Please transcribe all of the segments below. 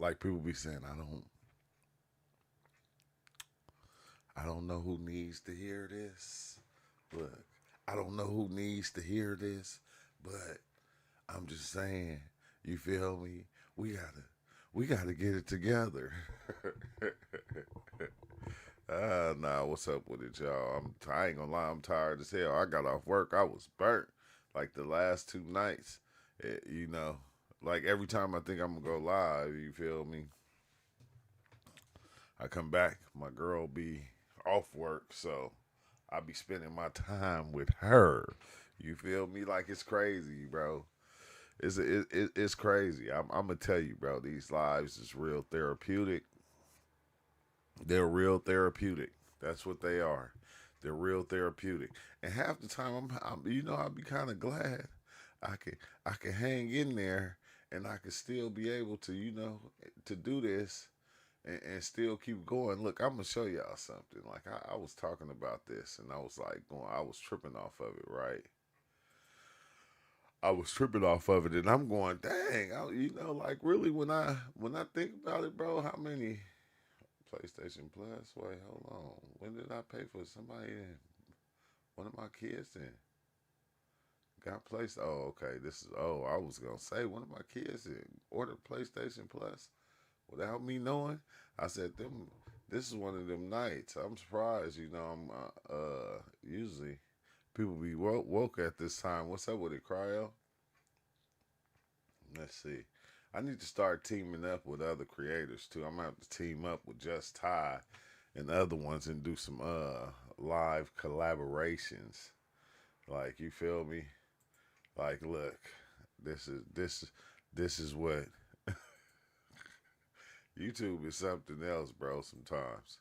Like people be saying, I don't know who needs to hear this. Look, I don't know who needs to hear this, but I'm just saying, you feel me? We gotta we gotta get it together. Nah, what's up with it, y'all? I ain't gonna lie, I'm tired as hell. I got off work, I was burnt like the last 2 nights. You know, like every time I think I'm gonna go live, you feel me? I come back, my girl be off work, so I be spending my time with her. You feel me? Like it's crazy, bro. It's crazy. I'm gonna tell you, bro. These lives is real therapeutic. They're real therapeutic. That's what they are. They're real therapeutic. And half the time, I'll be kind of glad I can I can hang in there, and I can still be able to, to do this and still keep going. Look, I'm gonna show y'all something. Like I was talking about this, and I was like I was tripping off of it, right? I was tripping off of it, and I'm going, dang, like really when I think about it, bro, how many PlayStation Plus? Wait, hold on. When did I pay for somebody? One of my kids then got placed. Oh, okay. This is. Oh, I was gonna say one of my kids ordered PlayStation Plus without me knowing. I said them. This is one of them nights. I'm surprised. I'm usually people be woke at this time. What's up with it, Cryo? Let's see. I need to start teaming up with other creators too. I'm gonna have to team up with Just Ty and other ones and do some live collaborations. Like you feel me? Like look, this is what YouTube is something else, bro. Sometimes.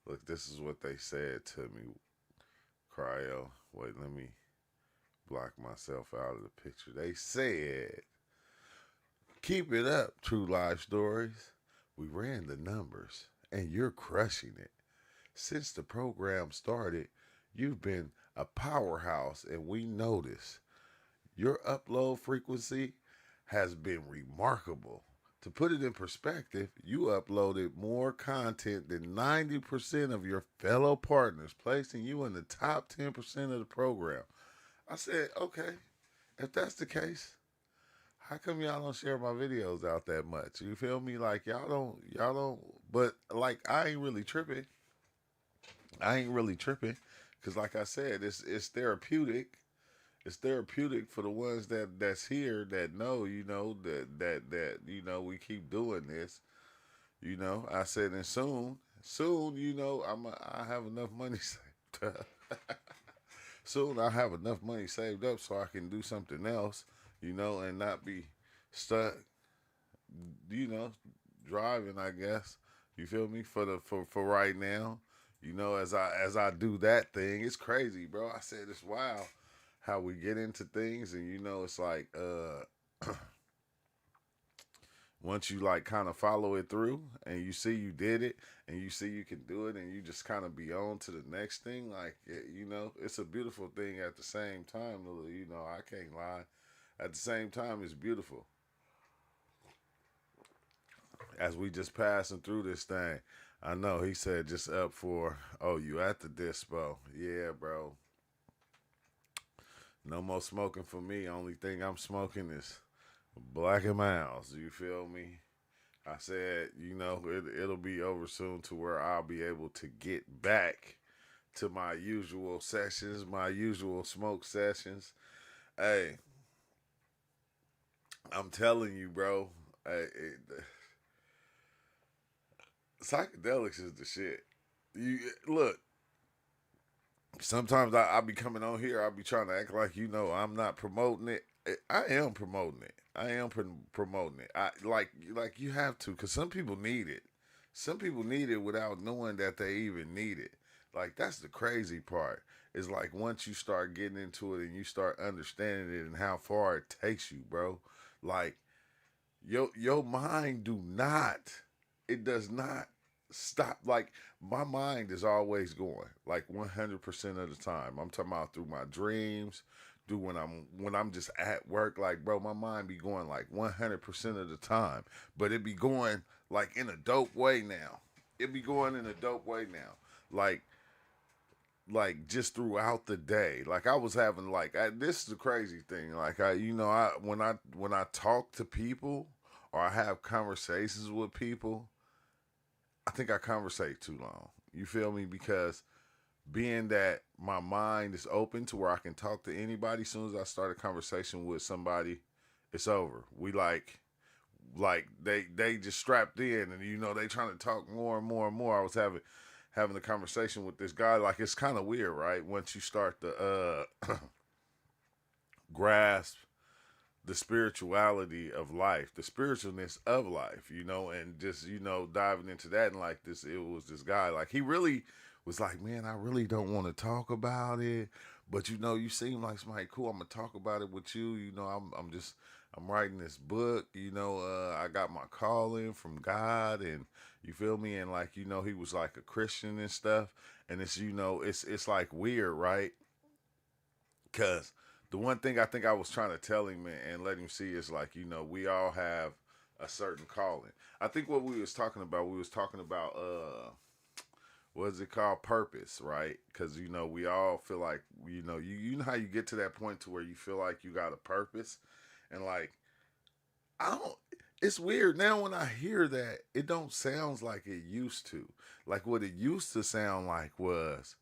Look, this is what they said to me, Cryo. Wait, let me block myself out of the picture. They said, keep it up, True Life Stories. We ran the numbers, and you're crushing it. Since the program started, you've been a powerhouse, and we notice your upload frequency has been remarkable. To put it in perspective, you uploaded more content than 90% of your fellow partners, placing you in the top 10% of the program. I said, okay, if that's the case, how come y'all don't share my videos out that much? You feel me? Like y'all don't. But like I ain't really tripping. I ain't really tripping, cause like I said, it's therapeutic. It's therapeutic for the ones that's here that know, that we keep doing this. I said, and soon, I have enough money saved up. Soon I have enough money saved up so I can do something else, and not be stuck, you know, driving. I guess you feel me for right now. As I do that thing, it's crazy, bro. I said it's wild how we get into things, and it's like once you like kind of follow it through, and you see you did it, and you see you can do it, and you just kind of be on to the next thing. Like it's a beautiful thing at the same time. I can't lie. At the same time, it's beautiful as we just passing through this thing. I know he said just up for. Oh, you at the dispo? Yeah, bro. No more smoking for me. Only thing I'm smoking is Black and Miles. You feel me? I said, it'll be over soon to where I'll be able to get back to my usual sessions, my usual smoke sessions. Hey, I'm telling you, bro. Hey, psychedelics is the shit. You look. Sometimes I be coming on here. I be trying to act like I'm not promoting it. I am promoting it. I am promoting it. I like you have to, because some people need it. Some people need it without knowing that they even need it. Like that's the crazy part. Is like once you start getting into it and you start understanding it and how far it takes you, bro. Like your mind do not. It does not stop. Like my mind is always going. Like 100% of the time. I'm talking about through my dreams, through when I'm just at work. Like, bro, my mind be going like 100% of the time, but it be going like in a dope way now. It be going in a dope way now. Like just throughout the day. Like I was having this is the crazy thing. Like I when I talk to people or I have conversations with people, I think I conversate too long. You feel me? Because being that my mind is open to where I can talk to anybody, as soon as I start a conversation with somebody, it's over. We they just strapped in, and they trying to talk more and more and more. I was having a conversation with this guy. Like, it's kind of weird, right? Once you start to grasp the spirituality of life, the spiritualness of life, and just, diving into that. And like this, it was this guy, like, he really was like, man, I really don't want to talk about it, but you seem like somebody cool. I'm gonna talk about it with you. I'm writing this book. I got my calling from God, and you feel me. And like, he was like a Christian and stuff. And it's like weird, right? Cause the one thing I think I was trying to tell him and let him see is like, we all have a certain calling. I think what we was talking about, what is it called? Purpose, right? Because we all feel like you know how you get to that point to where you feel like you got a purpose, and like I don't. It's weird now when I hear that. It don't sound like it used to. Like what it used to sound like was,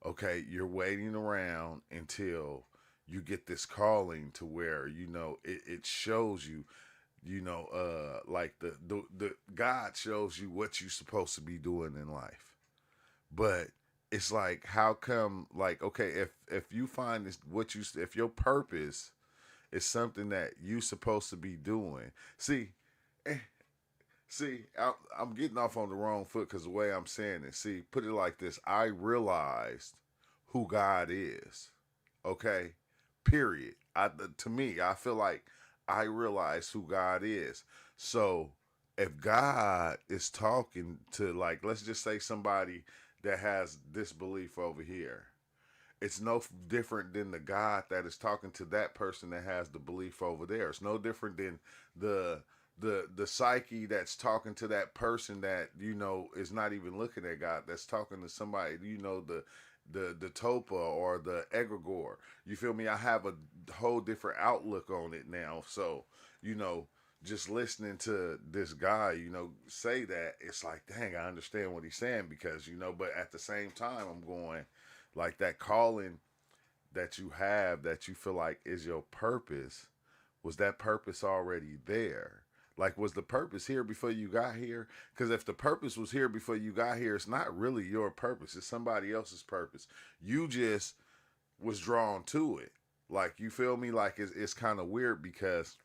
okay, you're waiting around until you get this calling to where it shows you, like the God shows you what you're supposed to be doing in life. But it's like, how come, like, okay, if you find this, if your purpose is something that you supposed to be doing, eh, I'm getting off on the wrong foot because the way I'm saying it. See, put it like this: I realized who God is. Okay, period. To me, I feel like I realize who God is. So if God is talking to, like, let's just say somebody that has this belief over here, it's no different than the God that is talking to that person that has the belief over there. It's no different than the psyche that's talking to that person that is not even looking at God, that's talking to somebody, the topa or the egregore. You feel me? I have a whole different outlook on it now. So just listening to this guy say that, it's like, dang, I understand what he's saying, because but at the same time I'm going, like, that calling that you have, that you feel like is your purpose, was that purpose already there? Like, was the purpose here before you got here? Because if the purpose was here before you got here, it's not really your purpose. It's somebody else's purpose. You just was drawn to it. Like, you feel me? Like, it's kind of weird because,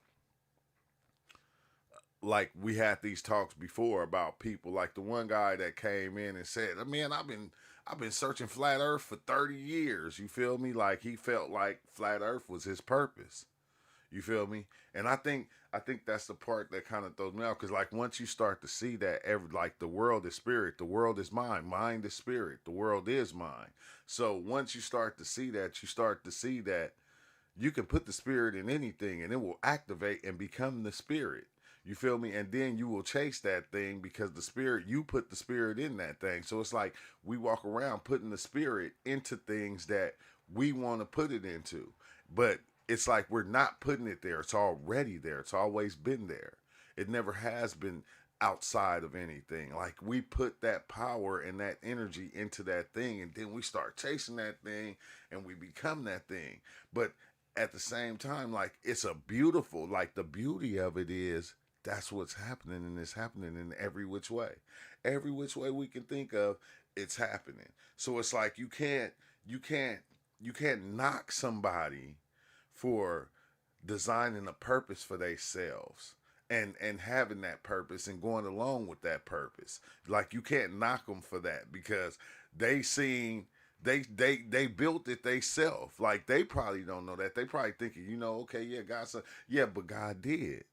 like, we had these talks before about people. Like the one guy that came in and said, man, I've been searching flat earth for 30 years. You feel me? Like, he felt like flat earth was his purpose. You feel me? And I think that's the part that kind of throws me out, because like, once you start to see that like, the world is spirit, the world is mind, mind is spirit, the world is mind. So once you start to see that, you can put the spirit in anything and it will activate and become the spirit. You feel me? And then you will chase that thing, because the spirit, you put the spirit in that thing. So it's like, we walk around putting the spirit into things that we want to put it into. But it's like, we're not putting it there. It's already there. It's always been there. It never has been outside of anything. Like, we put that power and that energy into that thing, and then we start chasing that thing and we become that thing. But at the same time, like, it's a beautiful, like, the beauty of it is, that's what's happening, and it's happening in every which way. Every which way we can think of, it's happening. So it's like, you can't knock somebody for designing a purpose for themselves and having that purpose and going along with that purpose. Like, you can't knock them for that, because they built it themselves. Like, they probably don't know that. They probably thinking, okay, yeah, God said, yeah, but God did.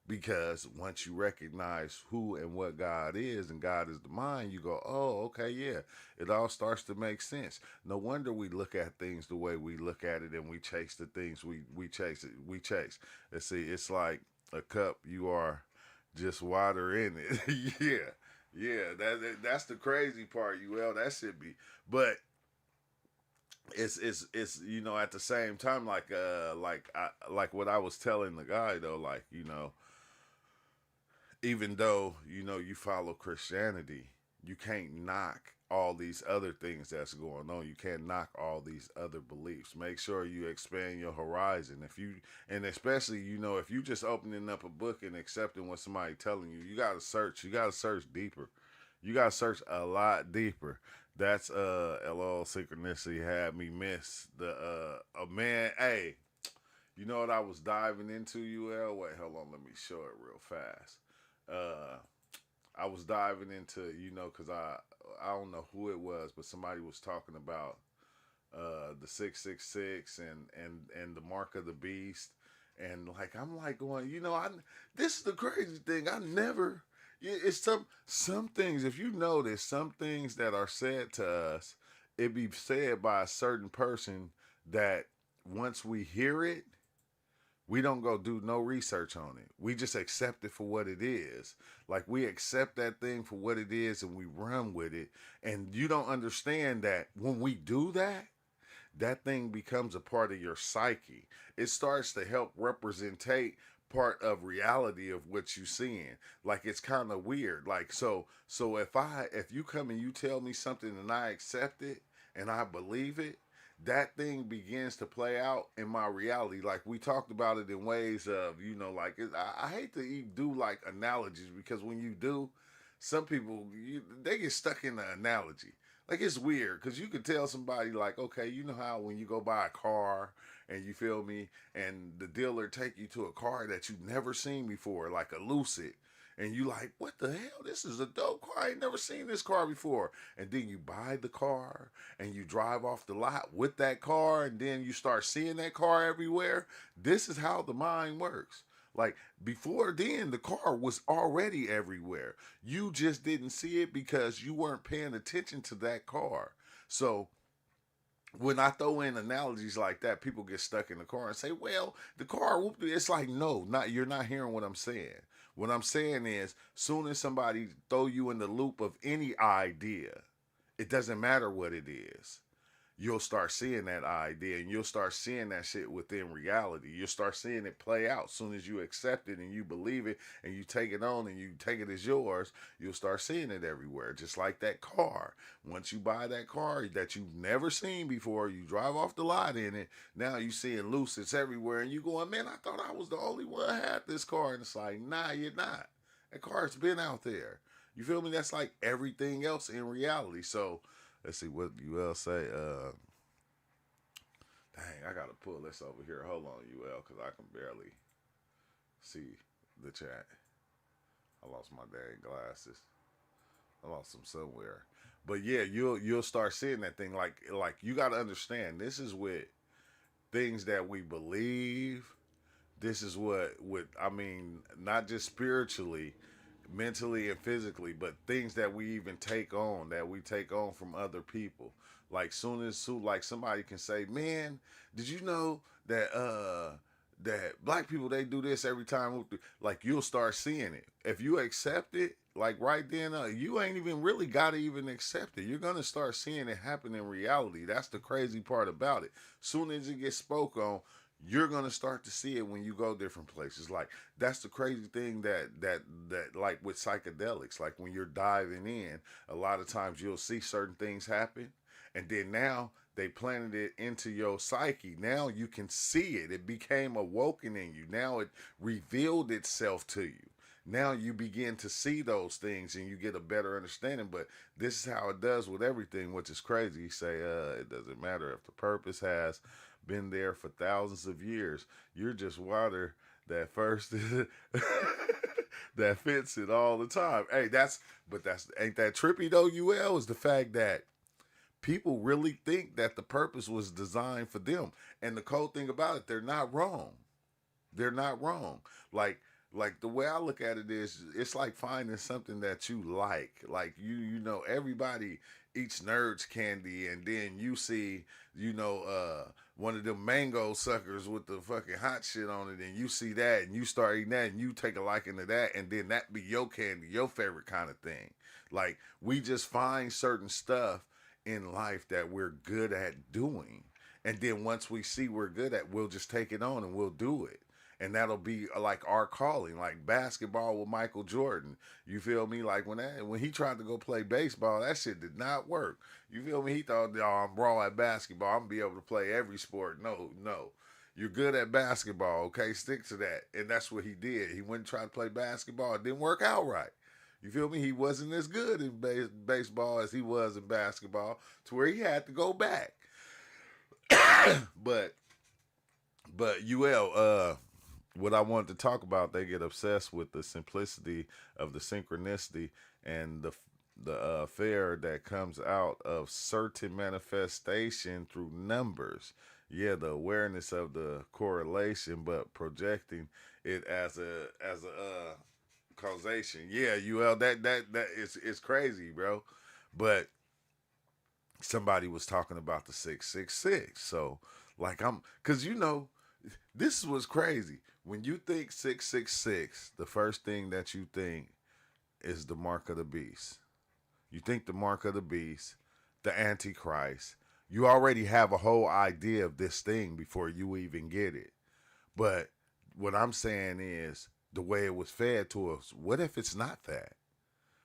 Because once you recognize who and what God is, and God is the mind, you go, oh, okay, yeah, it all starts to make sense. No wonder we look at things the way we look at it, and we chase the things we chase. We chase. Let's see, it's like a cup. You are just water in it. Yeah, yeah. That's the crazy part. That should be, but it's at the same time, like what I was telling the guy though, like even though you follow Christianity, you can't knock all these other things that's going on. You can't knock all these other beliefs. Make sure you expand your horizon. If you and especially if you just opening up a book and accepting what somebody telling you, you gotta search. You gotta search deeper. You gotta search a lot deeper. That's LOL synchronicity had me miss the man. Hey, you know what I was diving into, UL? Wait, hold on, let me show it real fast. Uh, I was diving into, because I don't know who it was, but somebody was talking about the 666 and the mark of the beast, and like I'm like going, this is the crazy thing. I never. It's some things. If you notice, some things that are said to us, it be said by a certain person that once we hear it, we don't go do no research on it. We just accept it for what it is. Like we accept that thing for what it is and we run with it. And you don't understand that when we do that, that thing becomes a part of your psyche. It starts to help representate part of reality of what you seeing. Like it's kind of weird. Like so if you come and you tell me something and I accept it and I believe it, that thing begins to play out in my reality. Like we talked about it in ways of, I hate to even do like analogies because when you do, some people, they get stuck in the analogy. Like it's weird because you could tell somebody like, okay, you know how when you go buy a car and you feel me, and the dealer take you to a car that you've never seen before, like a Lucid, and you like, what the hell? This is a dope car. I ain't never seen this car before. And then you buy the car and you drive off the lot with that car, and then you start seeing that car everywhere. This is how the mind works. Like before then, the car was already everywhere. You just didn't see it because you weren't paying attention to that car. So when I throw in analogies like that, people get stuck in the car and say, well, the car, it's like, no, not, you're not hearing what I'm saying. What I'm saying is, soon as somebody throw you in the loop of any idea, it doesn't matter what it is, you'll start seeing that idea and you'll start seeing that shit within reality. You'll start seeing it play out. As soon as you accept it and you believe it and you take it on and you take it as yours, you'll start seeing it everywhere. Just like that car. Once you buy that car that you've never seen before, you drive off the lot in it, now you seeing Lucids everywhere and you going, man, I thought I was the only one that had this car. And it's like, nah, you're not. That car's been out there. You feel me? That's like everything else in reality. So, let's see what UL say. Dang, I gotta pull this over here. Hold on, UL, because I can barely see the chat. I lost my dang glasses. I lost them somewhere. But yeah, you'll start seeing that thing. Like you gotta understand. This is with things that we believe. This is what I mean, not just spiritually, mentally and physically, but things that we even take on, that we take on from other people. Like like somebody can say, man, did you know that that black people, they do this every time? Like you'll start seeing it. If you accept it, like right then, you ain't even really got to even accept it. You're going to start seeing it happen in reality. That's the crazy part about it. Soon as it gets spoke on, you're gonna start to see it when you go different places. Like that's the crazy thing that like with psychedelics, like when you're diving in, a lot of times you'll see certain things happen, and then now they planted it into your psyche. Now you can see it. It became awoken in you. Now it revealed itself to you. Now you begin to see those things and you get a better understanding. But this is how it does with everything, which is crazy. You say, it doesn't matter if the purpose has been there for thousands of years. You're just water that first that fits it all the time. Hey, that's ain't that trippy though, UL, is the fact that people really think that the purpose was designed for them. And the cool thing about it, they're not wrong. They're not wrong. Like Like the way I look at it is, it's like finding something that you like. Like you know, everybody eats Nerds candy, and then you see, one of them mango suckers with the fucking hot shit on it, and you see that, and you start eating that, and you take a liking to that, and then that be your candy, your favorite kind of thing. Like we just find certain stuff in life that we're good at doing, and then once we see we're good at, we'll just take it on and we'll do it, and that'll be like our calling, like basketball with Michael Jordan. You feel me? Like when he tried to go play baseball, that shit did not work. You feel me? He thought, oh, I'm raw at basketball, I'm gonna be able to play every sport. No, no. You're good at basketball, okay? Stick to that. And that's what he did. He went and tried to play basketball. It didn't work out right. You feel me? He wasn't as good in baseball as he was in basketball, to where he had to go back. but what I wanted to talk about, they get obsessed with the simplicity of the synchronicity and the affair that comes out of certain manifestation through numbers. Yeah, the awareness of the correlation, but projecting it as a causation. Yeah, that is crazy, bro. But somebody was talking about the 666. So like cause this is what's crazy. When you think 666, the first thing that you think is the mark of the beast. You think the mark of the beast, the Antichrist. You already have a whole idea of this thing before you even get it. But what I'm saying is the way it was fed to us. What if it's not that?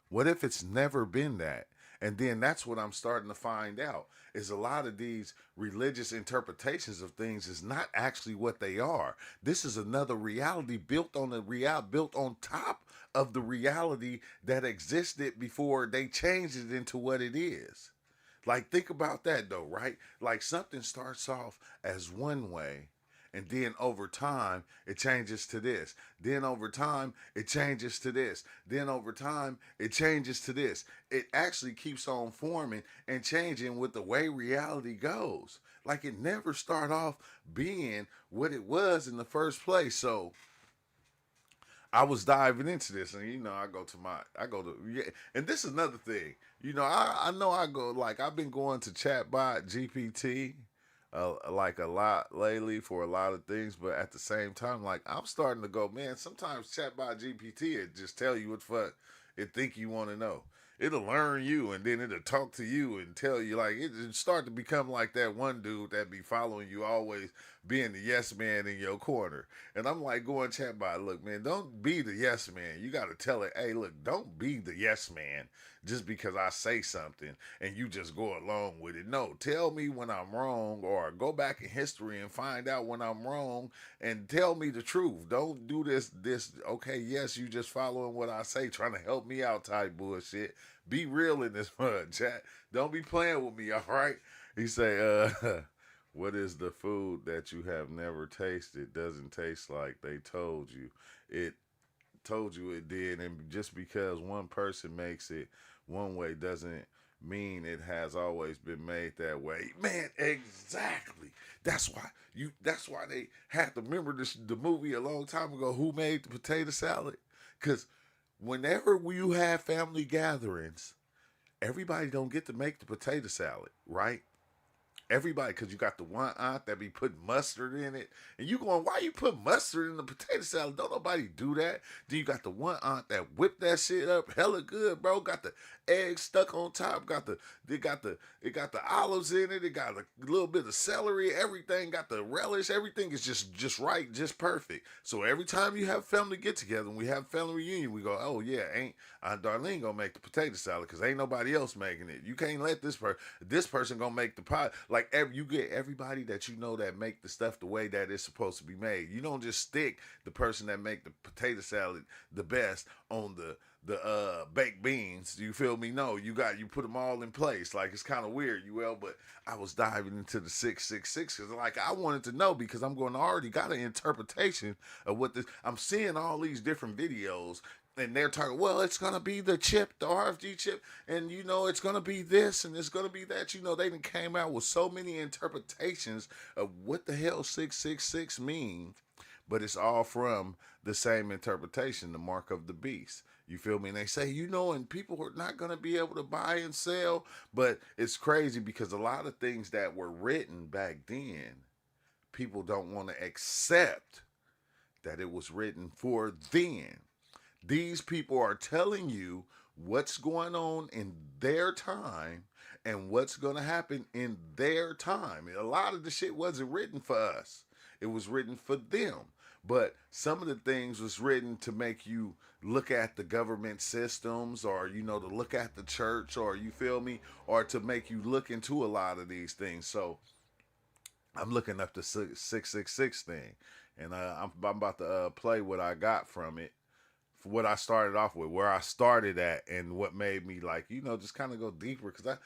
What if it's never been that? And then that's what I'm starting to find out is a lot of these religious interpretations of things is not actually what they are. This is another reality built on built on top of the reality that existed before they changed it into what it is. Like think about that though, right? Like something starts off as one way, and then over time, it changes to this. Then over time, it changes to this. Then over time, it changes to this. It actually keeps on forming and changing with the way reality goes. Like it never start off being what it was in the first place. So I was diving into this, and yeah, and this is another thing. I know I go like I've been going to chatbot GPT like a lot lately for a lot of things, but at the same time, like I'm starting to go, man. Sometimes chatbot GPT it just tell you what the fuck it think you want to know. It'll learn you, and then it'll talk to you and tell you. Like it start to become like that one dude that be following you, always being the yes man in your corner. And I'm like going chatbot, look, man, don't be the yes man. You got to tell it, hey, look, don't be the yes man just because I say something and you just go along with it. No, tell me when I'm wrong, or go back in history and find out when I'm wrong and tell me the truth. Don't do this, okay, yes, you just following what I say, trying to help me out type bullshit. Be real in this mud, chat. Don't be playing with me, all right? He say, what is the food that you have never tasted doesn't taste like they told you? It told you it did, and just because one person makes it one way doesn't mean it has always been made that way. Man, exactly. That's why they had to remember the movie a long time ago, Who Made the Potato Salad? Cause whenever you have family gatherings, everybody don't get to make the potato salad, right? Everybody, because you got the one aunt that be putting mustard in it, and you going, why you put mustard in the potato salad? Don't nobody do that. Then you got the one aunt that whipped that shit up hella good, bro. Got the eggs stuck on top. It got the olives in it. It got a little bit of celery. Everything got the relish. Everything is just right, just perfect. So every time you have family get together and we have family reunion, we go, oh yeah, ain't Aunt Darlene gonna make the potato salad because ain't nobody else making it. You can't let this person gonna make the pie. Like you get everybody that you know that make the stuff the way that it's supposed to be made. You don't just stick the person that make the potato salad the best on the baked beans. You feel me? No, you put them all in place. Like it's kind of weird, but I was diving into the 666 because like I wanted to know, because I'm going to already got an interpretation of what this. I'm seeing all these different videos. And they're talking, well, it's going to be the chip, the RFG chip, and, it's going to be this, and it's going to be that. They done came out with so many interpretations of what the hell 666 means. but it's all from the same interpretation, the mark of the beast. You feel me? And they say, and people are not going to be able to buy and sell. But it's crazy because a lot of things that were written back then, people don't want to accept that it was written for then. These people are telling you what's going on in their time and what's going to happen in their time. A lot of the shit wasn't written for us. It was written for them. But some of the things was written to make you look at the government systems, or to look at the church, or you feel me, or to make you look into a lot of these things. So I'm looking up the 666 thing, and I'm about to play what I got from it, for what I started off with, where I started at, and what made me like, just kind of go deeper. Because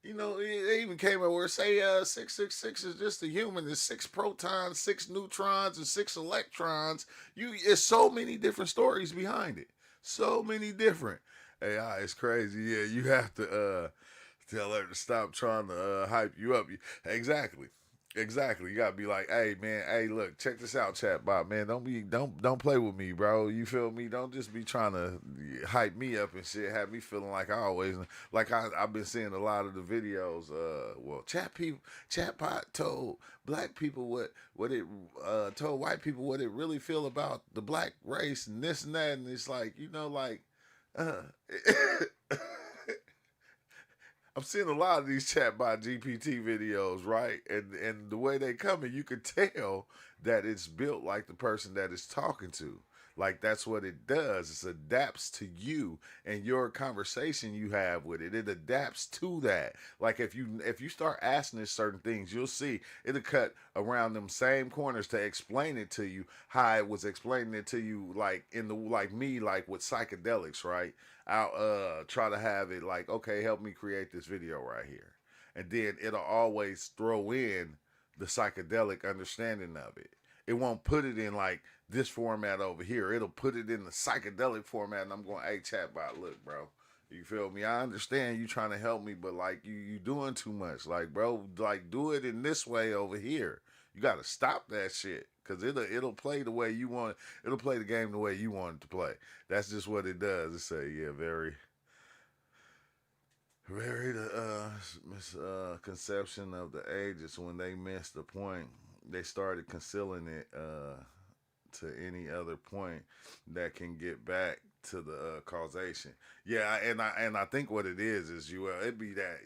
it even came up where say 666 is just a human. There's 6 protons, 6 neutrons, and 6 electrons. It's so many different stories behind it. So many different. AI is crazy. Yeah, you have to tell her to stop trying to hype you up. Exactly. Exactly. You gotta be like, hey man, hey look, check this out, chatbot, man. Don't play with me, bro. You feel me? Don't just be trying to hype me up and shit. Have me feeling like I always I've been seeing a lot of the videos. Chatbot told black people what it told white people what it really feel about the black race and this and that, and it's like uh I'm seeing a lot of these chatbot GPT videos, right? And the way they come in, you could tell that it's built like the person that it's talking to. Like that's what it does. It adapts to you and your conversation you have with it. It adapts to that. Like if you start asking it certain things, you'll see it'll cut around them same corners to explain it to you how it was explaining it to you, like in the like me, like with psychedelics, right? I'll try to have it like, okay, help me create this video right here. And then it'll always throw in the psychedelic understanding of it. It won't put it in like this format over here. It'll put it in the psychedelic format, and I'm going, hey, chatbot, look, bro. You feel me? I understand you trying to help me, but like you doing too much. Like, bro, like do it in this way over here. You gotta stop that shit. Cause it'll play the way you want. It'll play the game the way you want it to play. That's just what it does. It say, yeah, very, very the misconception of the ages when they missed the point. They started concealing it to any other point that can get back to the causation. Yeah, and I think what it is you it be that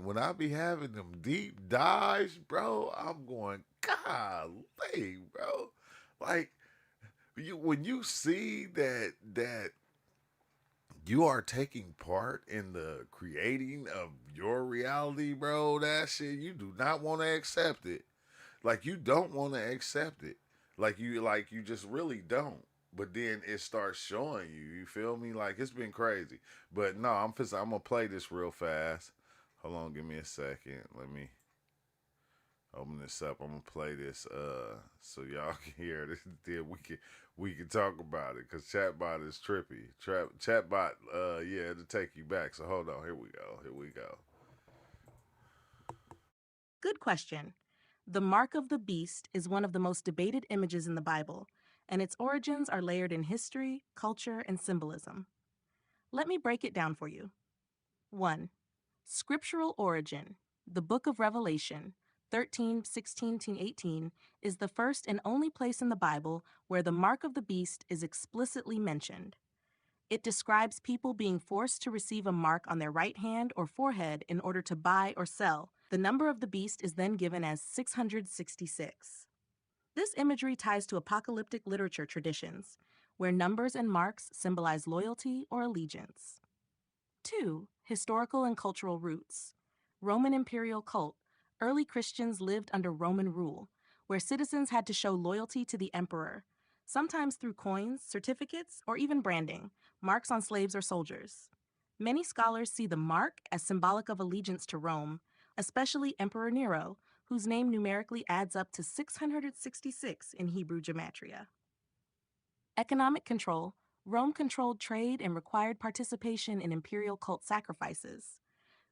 when I be having them deep dives, bro, I'm going golly, bro, like when you see that you are taking part in the creating of your reality, bro, that shit you do not want to accept it. Like you don't want to accept it. Like you just really don't. But then it starts showing you. You feel me? Like it's been crazy. But no, I'm gonna play this real fast. Hold on, give me a second. Let me open this up. I'm gonna play this so y'all can hear this. Then we can talk about it. Cause chatbot is trippy. Chatbot yeah, it'll take you back. So hold on, here we go. Here we go. Good question. The mark of the beast is one of the most debated images in the Bible, and its origins are layered in history, culture, and symbolism. Let me break it down for you. 1. Scriptural origin. The book of Revelation, 13:16-18, is the first and only place in the Bible where the mark of the beast is explicitly mentioned. It describes people being forced to receive a mark on their right hand or forehead in order to buy or sell. The number of the beast is then given as 666. This imagery ties to apocalyptic literature traditions, where numbers and marks symbolize loyalty or allegiance. 2. Historical and cultural roots. Roman imperial cult. Early Christians lived under Roman rule, where citizens had to show loyalty to the emperor, sometimes through coins, certificates, or even branding, marks on slaves or soldiers. Many scholars see the mark as symbolic of allegiance to Rome, especially Emperor Nero, whose name numerically adds up to 666 in Hebrew gematria. Economic control. Rome controlled trade and required participation in imperial cult sacrifices.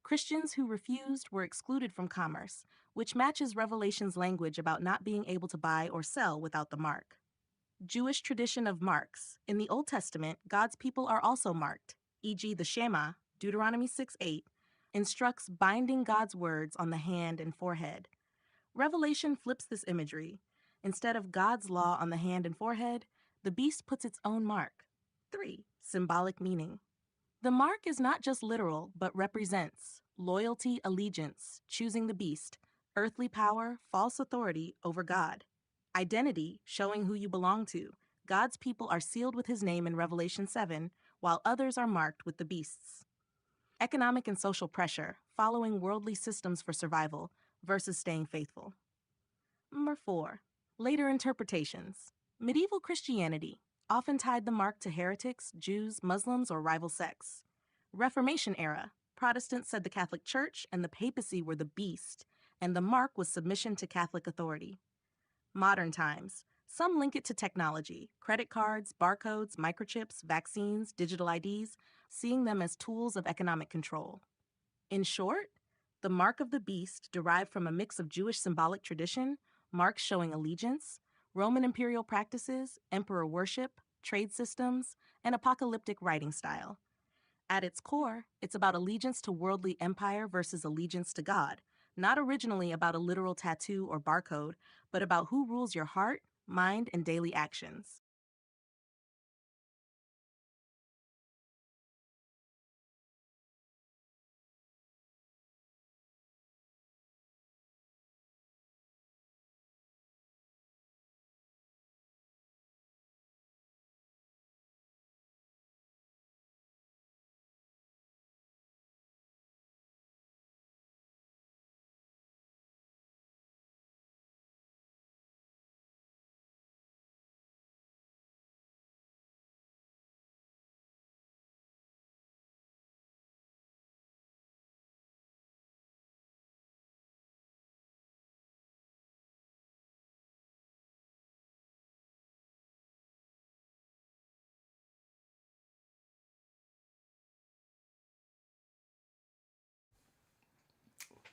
Christians who refused were excluded from commerce, which matches Revelation's language about not being able to buy or sell without the mark. Jewish tradition of marks. In the Old Testament, God's people are also marked, e.g., the Shema, Deuteronomy 6:8, instructs binding God's words on the hand and forehead. Revelation flips this imagery. Instead of God's law on the hand and forehead, the beast puts its own mark. 3. Symbolic meaning. The mark is not just literal, but represents loyalty, allegiance, choosing the beast, earthly power, false authority over God. Identity, showing who you belong to. God's people are sealed with his name in Revelation 7, while others are marked with the beasts. Economic and social pressure, following worldly systems for survival versus staying faithful. Number 4. Later interpretations. Medieval Christianity often tied the mark to heretics, Jews, Muslims, or rival sects. Reformation era. Protestants said the Catholic Church and the papacy were the beast, and the mark was submission to Catholic authority. Modern times. Some link it to technology, credit cards, barcodes, microchips, vaccines, digital IDs, seeing them as tools of economic control. In short, the mark of the beast derived from a mix of Jewish symbolic tradition, marks showing allegiance, Roman imperial practices, emperor worship, trade systems, and apocalyptic writing style. At its core, it's about allegiance to worldly empire versus allegiance to God, not originally about a literal tattoo or barcode, but about who rules your heart, mind, and daily actions.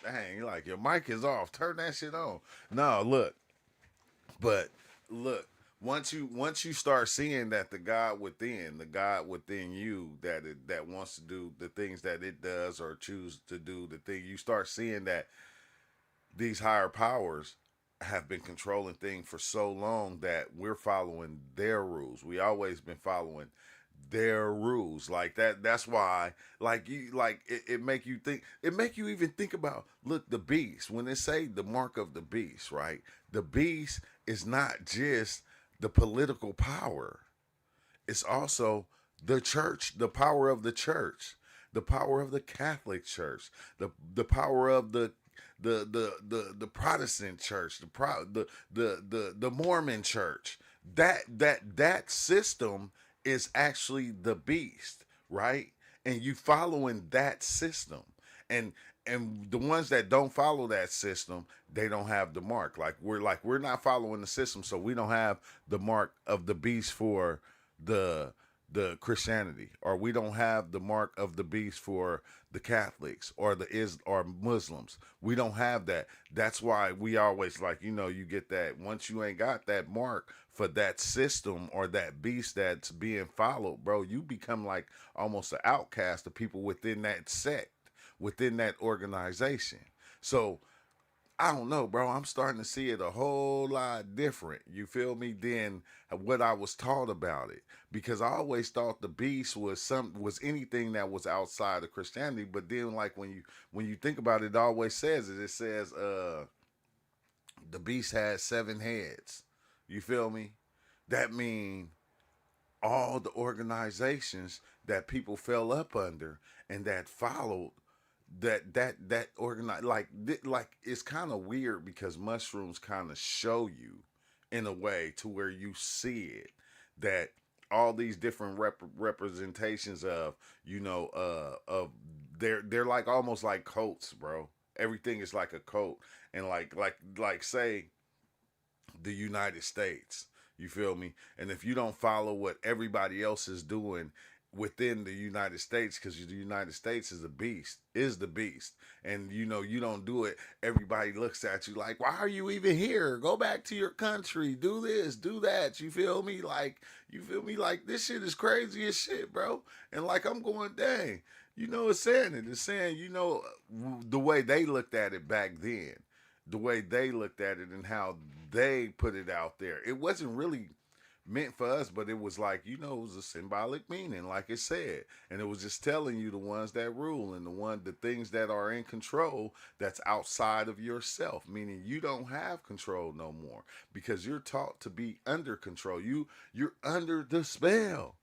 Dang, like your mic is off. Turn that shit on. No, look, but look. Once you start seeing that the God within you that wants to do the things that it does or choose to do the thing, you start seeing that these higher powers have been controlling things for so long that we're following their rules. We always been following their rules like that. That's why it make you think, it make you even think about, look, the beast, when they say the mark of the beast, right? The beast is not just the political power, it's also the church, the power of the church, the power of the Catholic Church, the power of the Protestant church, the Mormon church. That system is actually the beast, right? And you following that system. And the ones that don't follow that system, they don't have the mark. Like we're not following the system, so we don't have the mark of the beast for the Christianity, or we don't have the mark of the beast for the Catholics or or Muslims. We don't have that. That's why we always, like, you get that once you ain't got that mark for that system or that beast that's being followed, bro, you become like almost an outcast of people within that sect, within that organization. So I don't know, bro. I'm starting to see it a whole lot different. You feel me? Than what I was taught about it, because I always thought the beast was anything that was outside of Christianity. But then, like, when you think about it, it always says it. It says the beast has 7 heads. You feel me? That mean all the organizations that people fell up under and that followed that organize, like it's kind of weird because mushrooms kind of show you in a way to where you see it, that all these different representations of, of they're like almost like coats, bro. Everything is like a coat. And like say the United States. You feel me? And if you don't follow what everybody else is doing within the United States, because the United States is the beast. And you don't do it. Everybody looks at you like, why are you even here? Go back to your country. Do this, do that. You feel me? Like this shit is crazy as shit, bro. And like I'm going, dang, it's saying it. It's saying, the way they looked at it back then, the way they looked at it and how they put it out there. It wasn't really meant for us, but it was like, it was a symbolic meaning, like it said. And it was just telling you the ones that rule and the things that are in control that's outside of yourself, meaning you don't have control no more because you're taught to be under control. You're under the spell.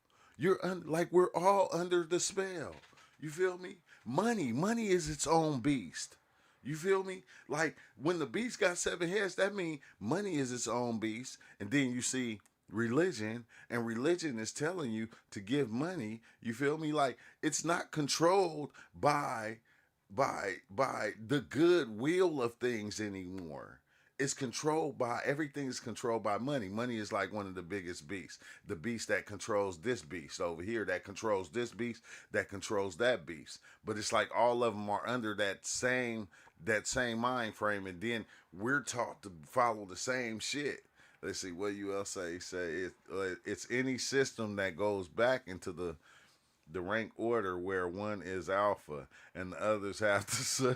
Like we're all under the spell. You feel me? Money is its own beast. You feel me? Like when the beast got 7 heads, that means money is its own beast. And then you see religion, and religion is telling you to give money. You feel me? Like it's not controlled by the goodwill of things anymore. It's controlled by everything is controlled by money. Money is like one of the biggest beasts. The beast that controls this beast over here, that controls this beast, that controls that beast. But it's like all of them are under that same mind frame, and then we're taught to follow the same shit. Let's see what you else say. It's any system that goes back into the rank order where one is alpha and the others have to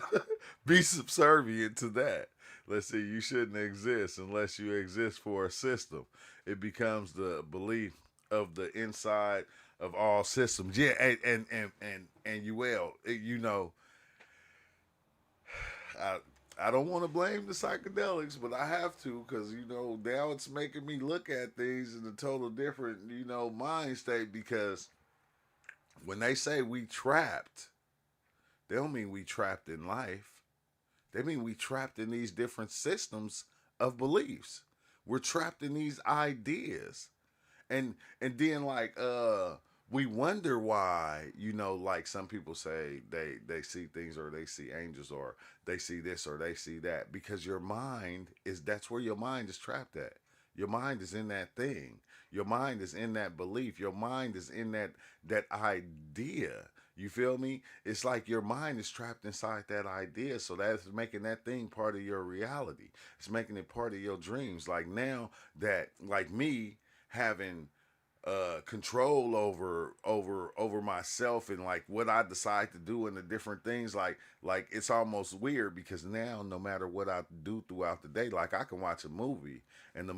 be subservient to that. Let's see, you shouldn't exist unless you exist for a system. It becomes the belief of the inside of all systems. Yeah, and you will, I don't want to blame the psychedelics, but I have to because now it's making me look at things in a total different mind state. Because when they say we trapped, they don't mean we trapped in life. They mean we trapped in these different systems of beliefs. We're trapped in these ideas, and then like we wonder why, like some people say they see things or they see angels or they see this or they see that, because that's where your mind is trapped at. Your mind is in that thing. Your mind is in that belief. Your mind is in that idea. You feel me? It's like your mind is trapped inside that idea. So that's making that thing part of your reality. It's making it part of your dreams. Like now that, like me having control over myself and like what I decide to do and the different things, like it's almost weird because now no matter what I do throughout the day, like I can watch a movie and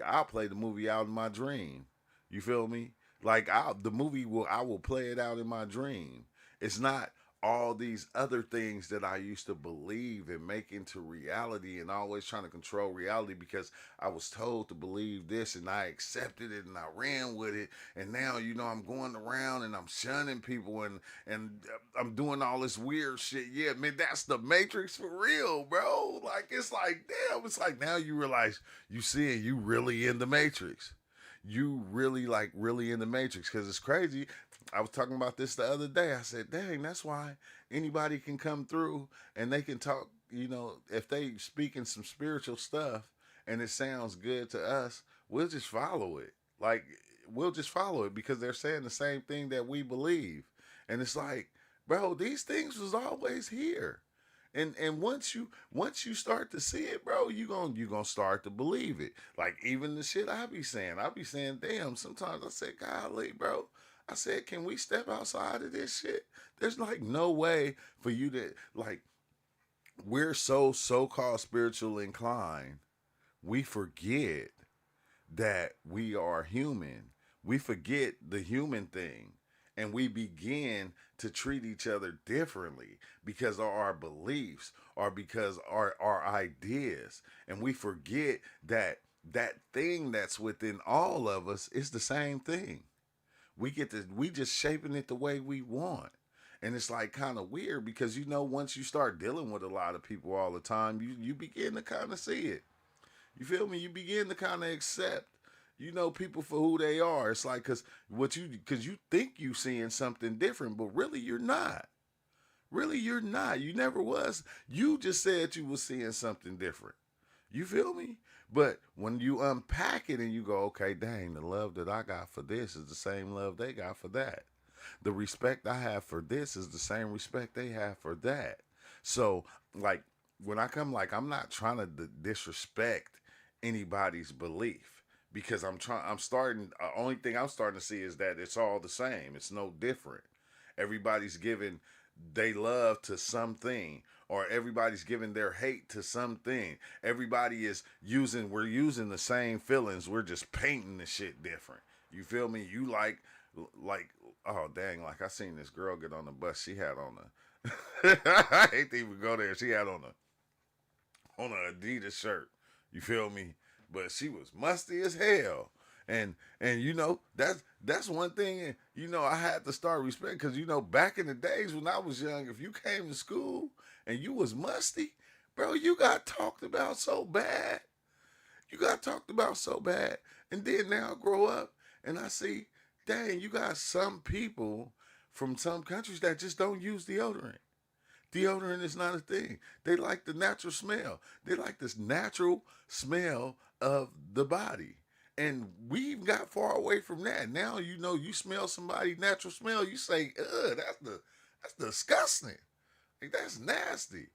I'll play the movie out in my dream. You feel me? Like I will play it out in my dream. It's not all these other things that I used to believe and make into reality, and always trying to control reality because I was told to believe this and I accepted it and I ran with it. And now, I'm going around and I'm shunning people and I'm doing all this weird shit. Yeah, man, that's the Matrix for real, bro. Like, it's like, damn, it's like now you realize you really in the Matrix. You really in the Matrix, because it's crazy. I was talking about this the other day. I said, dang, that's why anybody can come through and they can talk, if they speaking some spiritual stuff and it sounds good to us, we'll just follow it. Like, we'll just follow it because they're saying the same thing that we believe. And it's like, bro, these things was always here. And once you start to see it, bro, you gonna start to believe it. Like even the shit I be saying, damn, sometimes I say, golly, bro. I said, can we step outside of this shit? There's like no way for you to, like, we're so-called spiritual inclined. We forget that we are human. We forget the human thing. And we begin to treat each other differently because of our beliefs or because our ideas. And we forget that thing that's within all of us is the same thing. We just shaping it the way we want. And it's like kind of weird because, once you start dealing with a lot of people all the time, you begin to kind of see it. You feel me? You begin to kind of accept, people for who they are. It's like, cause you think you seeing something different, but really you're not. Really you're not. You never was. You just said you was seeing something different. You feel me? But when you unpack it and you go, okay, dang, the love that I got for this is the same love they got for that. The respect I have for this is the same respect they have for that. So, like, when I come, like, I'm not trying to disrespect anybody's belief because I'm starting, only thing I'm starting to see is that it's all the same. It's no different. Everybody's giving they love to something, or everybody's giving their hate to something. Everybody is using, we're using the same feelings. We're just painting the shit different. You feel me? You like, oh dang, like I seen this girl get on the bus. She had on a, I hate to even go there. She had on a Adidas shirt. You feel me? But she was musty as hell. And that's one thing, I had to start respect, because back in the days when I was young, if you came to school and you was musty, bro, you got talked about so bad. You got talked about so bad. And then now I grow up and I see, dang, you got some people from some countries that just don't use deodorant. Deodorant is not a thing. They like the natural smell. They like this natural smell of the body. And we've got far away from that. Now you smell somebody's natural smell, you say, ugh, that's disgusting. Like, that's nasty.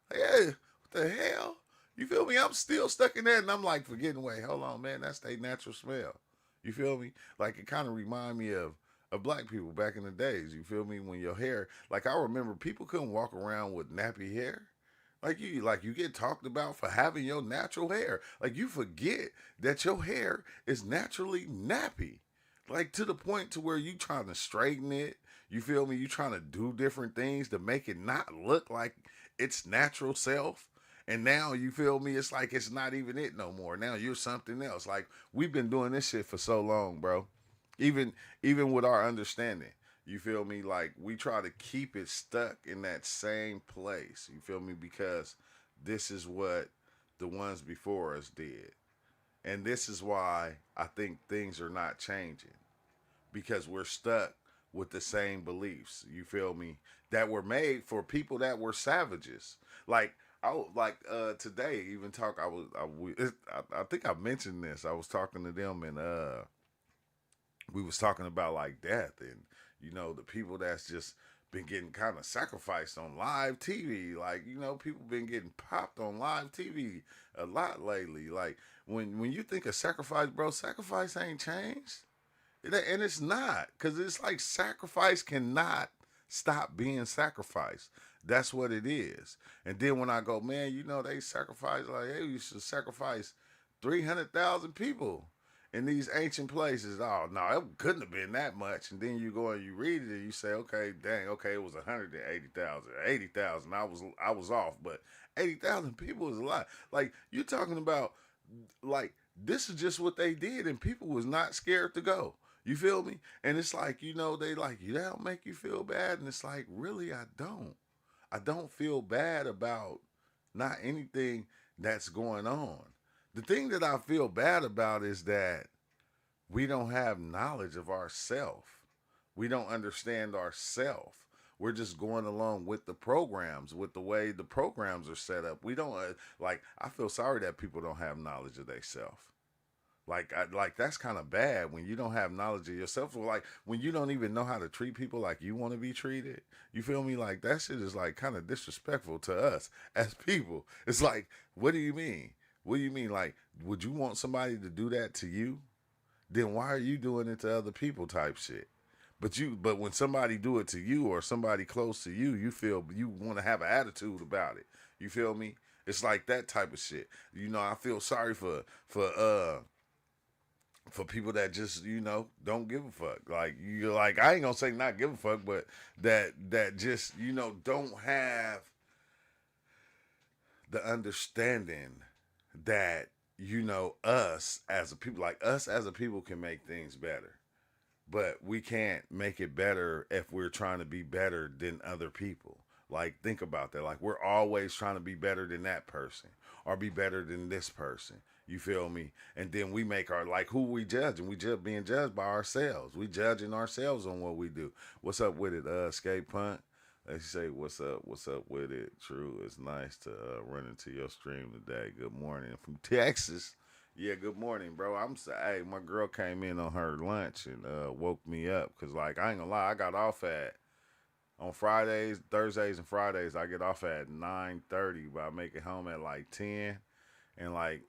Like, hey, what the hell? You feel me? I'm still stuck in that, and I'm like forgetting, wait, hold on, man, that's their natural smell. You feel me? Like, it kind of remind me of black people back in the days. You feel me? When your hair, like, I remember people couldn't walk around with nappy hair. Like you get talked about for having your natural hair. Like, you forget that your hair is naturally nappy. Like, to the point to where you trying to straighten it. You feel me? You trying to do different things to make it not look like its natural self. And now, you feel me? It's like it's not even it no more. Now you're something else. Like, we've been doing this shit for so long, bro. Even even with our understanding. You feel me? Like, we try to keep it stuck in that same place. You feel me? Because this is what the ones before us did. And this is why I think things are not changing, because we're stuck with the same beliefs. You feel me? That were made for people that were savages. Like, today, even talk. I think I mentioned this. I was talking to them, and we was talking about, like, death, and the people that's just been getting kind of sacrificed on live TV. Like, people been getting popped on live TV a lot lately. Like, when you think of sacrifice, bro, sacrifice ain't changed. And it's not, because it's like sacrifice cannot stop being sacrificed. That's what it is. And then when I go, man, they sacrifice, like, hey, you should sacrifice 300,000 people in these ancient places. Oh, no, it couldn't have been that much. And then you go and you read it and you say, okay, dang, okay, it was 180,000, 80,000. I was off, but 80,000 people is a lot. Like, you're talking about, like, this is just what they did, and people was not scared to go. You feel me? And it's like, they like, that don't make you feel bad. And it's like, really, I don't. I don't feel bad about not anything that's going on. The thing that I feel bad about is that we don't have knowledge of ourself. We don't understand ourself. We're just going along with the programs, with the way the programs are set up. We don't like. I feel sorry that people don't have knowledge of themselves. Like, that's kind of bad when you don't have knowledge of yourself. Or, like, when you don't even know how to treat people like you want to be treated. You feel me? Like, that shit is, like, kind of disrespectful to us as people. It's like, what do you mean? What do you mean? Like, would you want somebody to do that to you? Then why are you doing it to other people type shit? But when somebody do it to you, or somebody close to you, you feel you want to have an attitude about it. You feel me? It's like that type of shit. I feel sorry for people that just don't give a fuck. Like, you're like, I ain't gonna say not give a fuck, but that just don't have the understanding that us as a people can make things better, but we can't make it better if we're trying to be better than other people. Like, think about that. Like, we're always trying to be better than that person, or be better than this person. You feel me? And then we make like, who we judging? We just being judged by ourselves. We judging ourselves on what we do. What's up with it, Skate Punt? They say, what's up with it? True, it's nice to run into your stream today. Good morning from Texas. Yeah, good morning, bro. Hey, my girl came in on her lunch and woke me up because, like, I ain't gonna lie, I got off at on Fridays, Thursdays, and Fridays. I get off at 9:30, but I make it home at like 10. And like,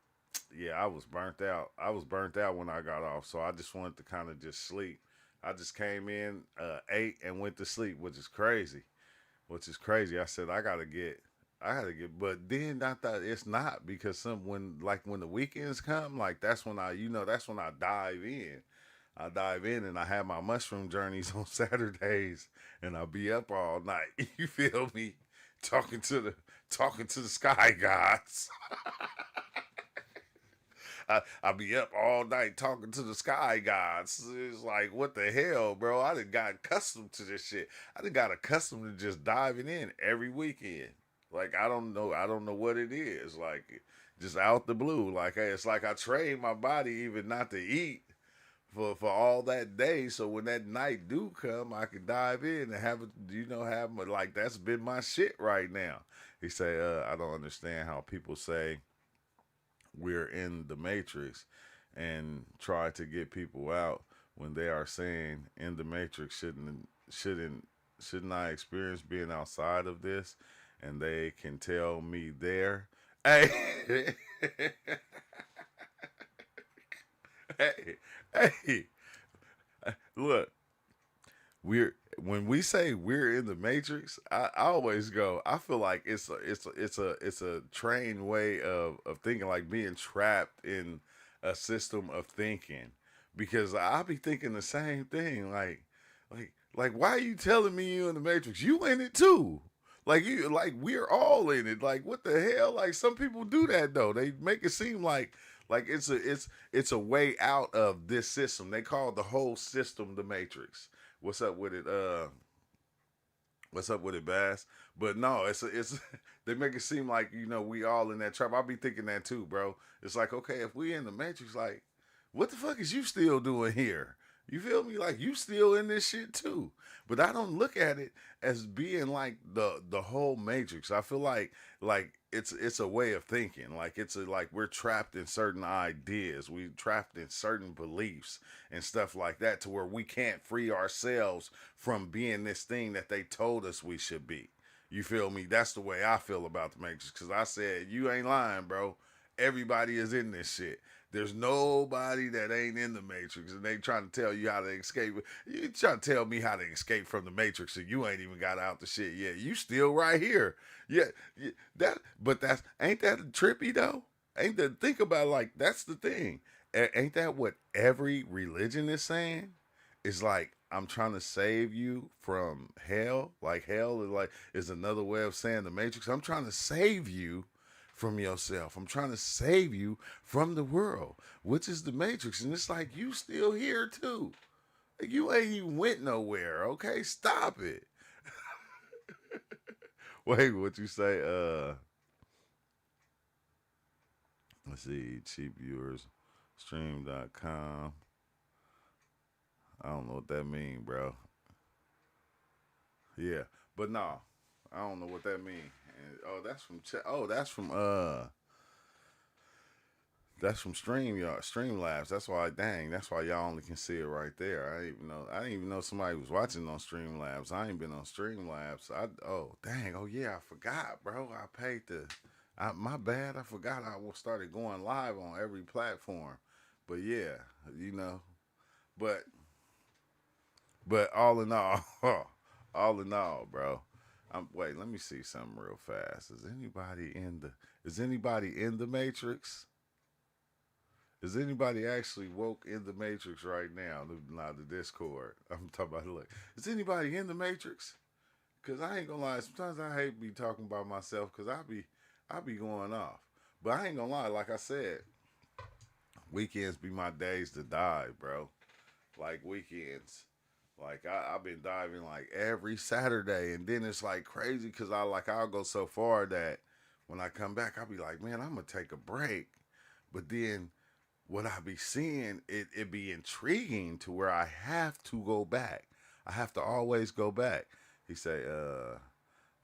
yeah, I was burnt out. I was burnt out when I got off, so I just wanted to kind of just sleep. I just came in, ate, and went to sleep, which is crazy. Which is crazy. I gotta get, but then I thought it's not because when the weekends come, like that's when that's when I dive in. I dive in and I have my mushroom journeys on Saturdays, and I'll be up all night. You feel me? Talking to the talking to the sky gods. I be up all night talking to the sky gods. It's like, what the hell, bro? I done got accustomed to this shit. I done got accustomed to just diving in every weekend. Like, I don't know what it is. Like, just out the blue. Like, hey, it's like I train my body even not to eat for all that day. So when that night do come, I can dive in and have it, have my, like, that's been my shit right now. He say, I don't understand how people say we're in the matrix and try to get people out when they are saying in the matrix shouldn't I experience being outside of this and they can tell me there. Hey, hey, hey, look, we're when we say we're in the matrix, I always go, I feel like it's a trained way of thinking, like being trapped in a system of thinking, because I'll be thinking the same thing, like why are you telling me you in the matrix, you in it too, like we're all in it, like what the hell, like some people do that though, they make it seem like it's a way out of this system. They call the whole system the matrix. What's up with it? What's up with it, Bass? But no, it's they make it seem like we all in that trap. I be thinking that too, bro. It's like, okay, if we in the matrix, like what the fuck is you still doing here? You feel me? Like you still in this shit too. But I don't look at it as being like the whole matrix. I feel like it's a way of thinking. Like like we're trapped in certain ideas. We trapped in certain beliefs and stuff like that to where we can't free ourselves from being this thing that they told us we should be. You feel me? That's the way I feel about the matrix. Cause I said, you ain't lying, bro. Everybody is in this shit. There's nobody that ain't in the Matrix, and they trying to tell you how to escape. You trying to tell me how to escape from the Matrix, and you ain't even got out the shit yet. You still right here. Yeah, yeah, but that's ain't that trippy though? Ain't that, think about it, like that's the thing. Ain't that what every religion is saying? It's like I'm trying to save you from hell. Like hell is another way of saying the Matrix. I'm trying to save you from yourself. I'm trying to save you from the world, which is the matrix. And it's like you still here too. Like, you ain't even went nowhere. Okay, stop it. Wait, what you say? Let's see, cheap viewers, stream.com. I don't know what that mean, bro. Yeah, but no, I don't know what that mean. And, oh, that's from Streamlabs. That's why, dang, that's why y'all only can see it right there. I didn't even know somebody was watching on Streamlabs. I ain't been on Streamlabs. Dang, oh yeah, I forgot, bro. My bad. I forgot started going live on every platform. But yeah, you know, but all in all, all in all, bro. Wait, let me see something real fast. Is anybody in the Matrix? Is anybody actually woke in the Matrix right now? Not the Discord. I'm talking about, look. Is anybody in the Matrix? Cause I ain't gonna lie. Sometimes I hate be talking about myself because I be going off. But I ain't gonna lie. Like I said, weekends be my days to die, bro. Like weekends. Like I've been diving like every Saturday, and then it's like crazy because I'll go so far that when I come back, I'll be like, man, I'm gonna take a break. But then what I be seeing, it be intriguing to where I have to go back. I have to always go back. He say,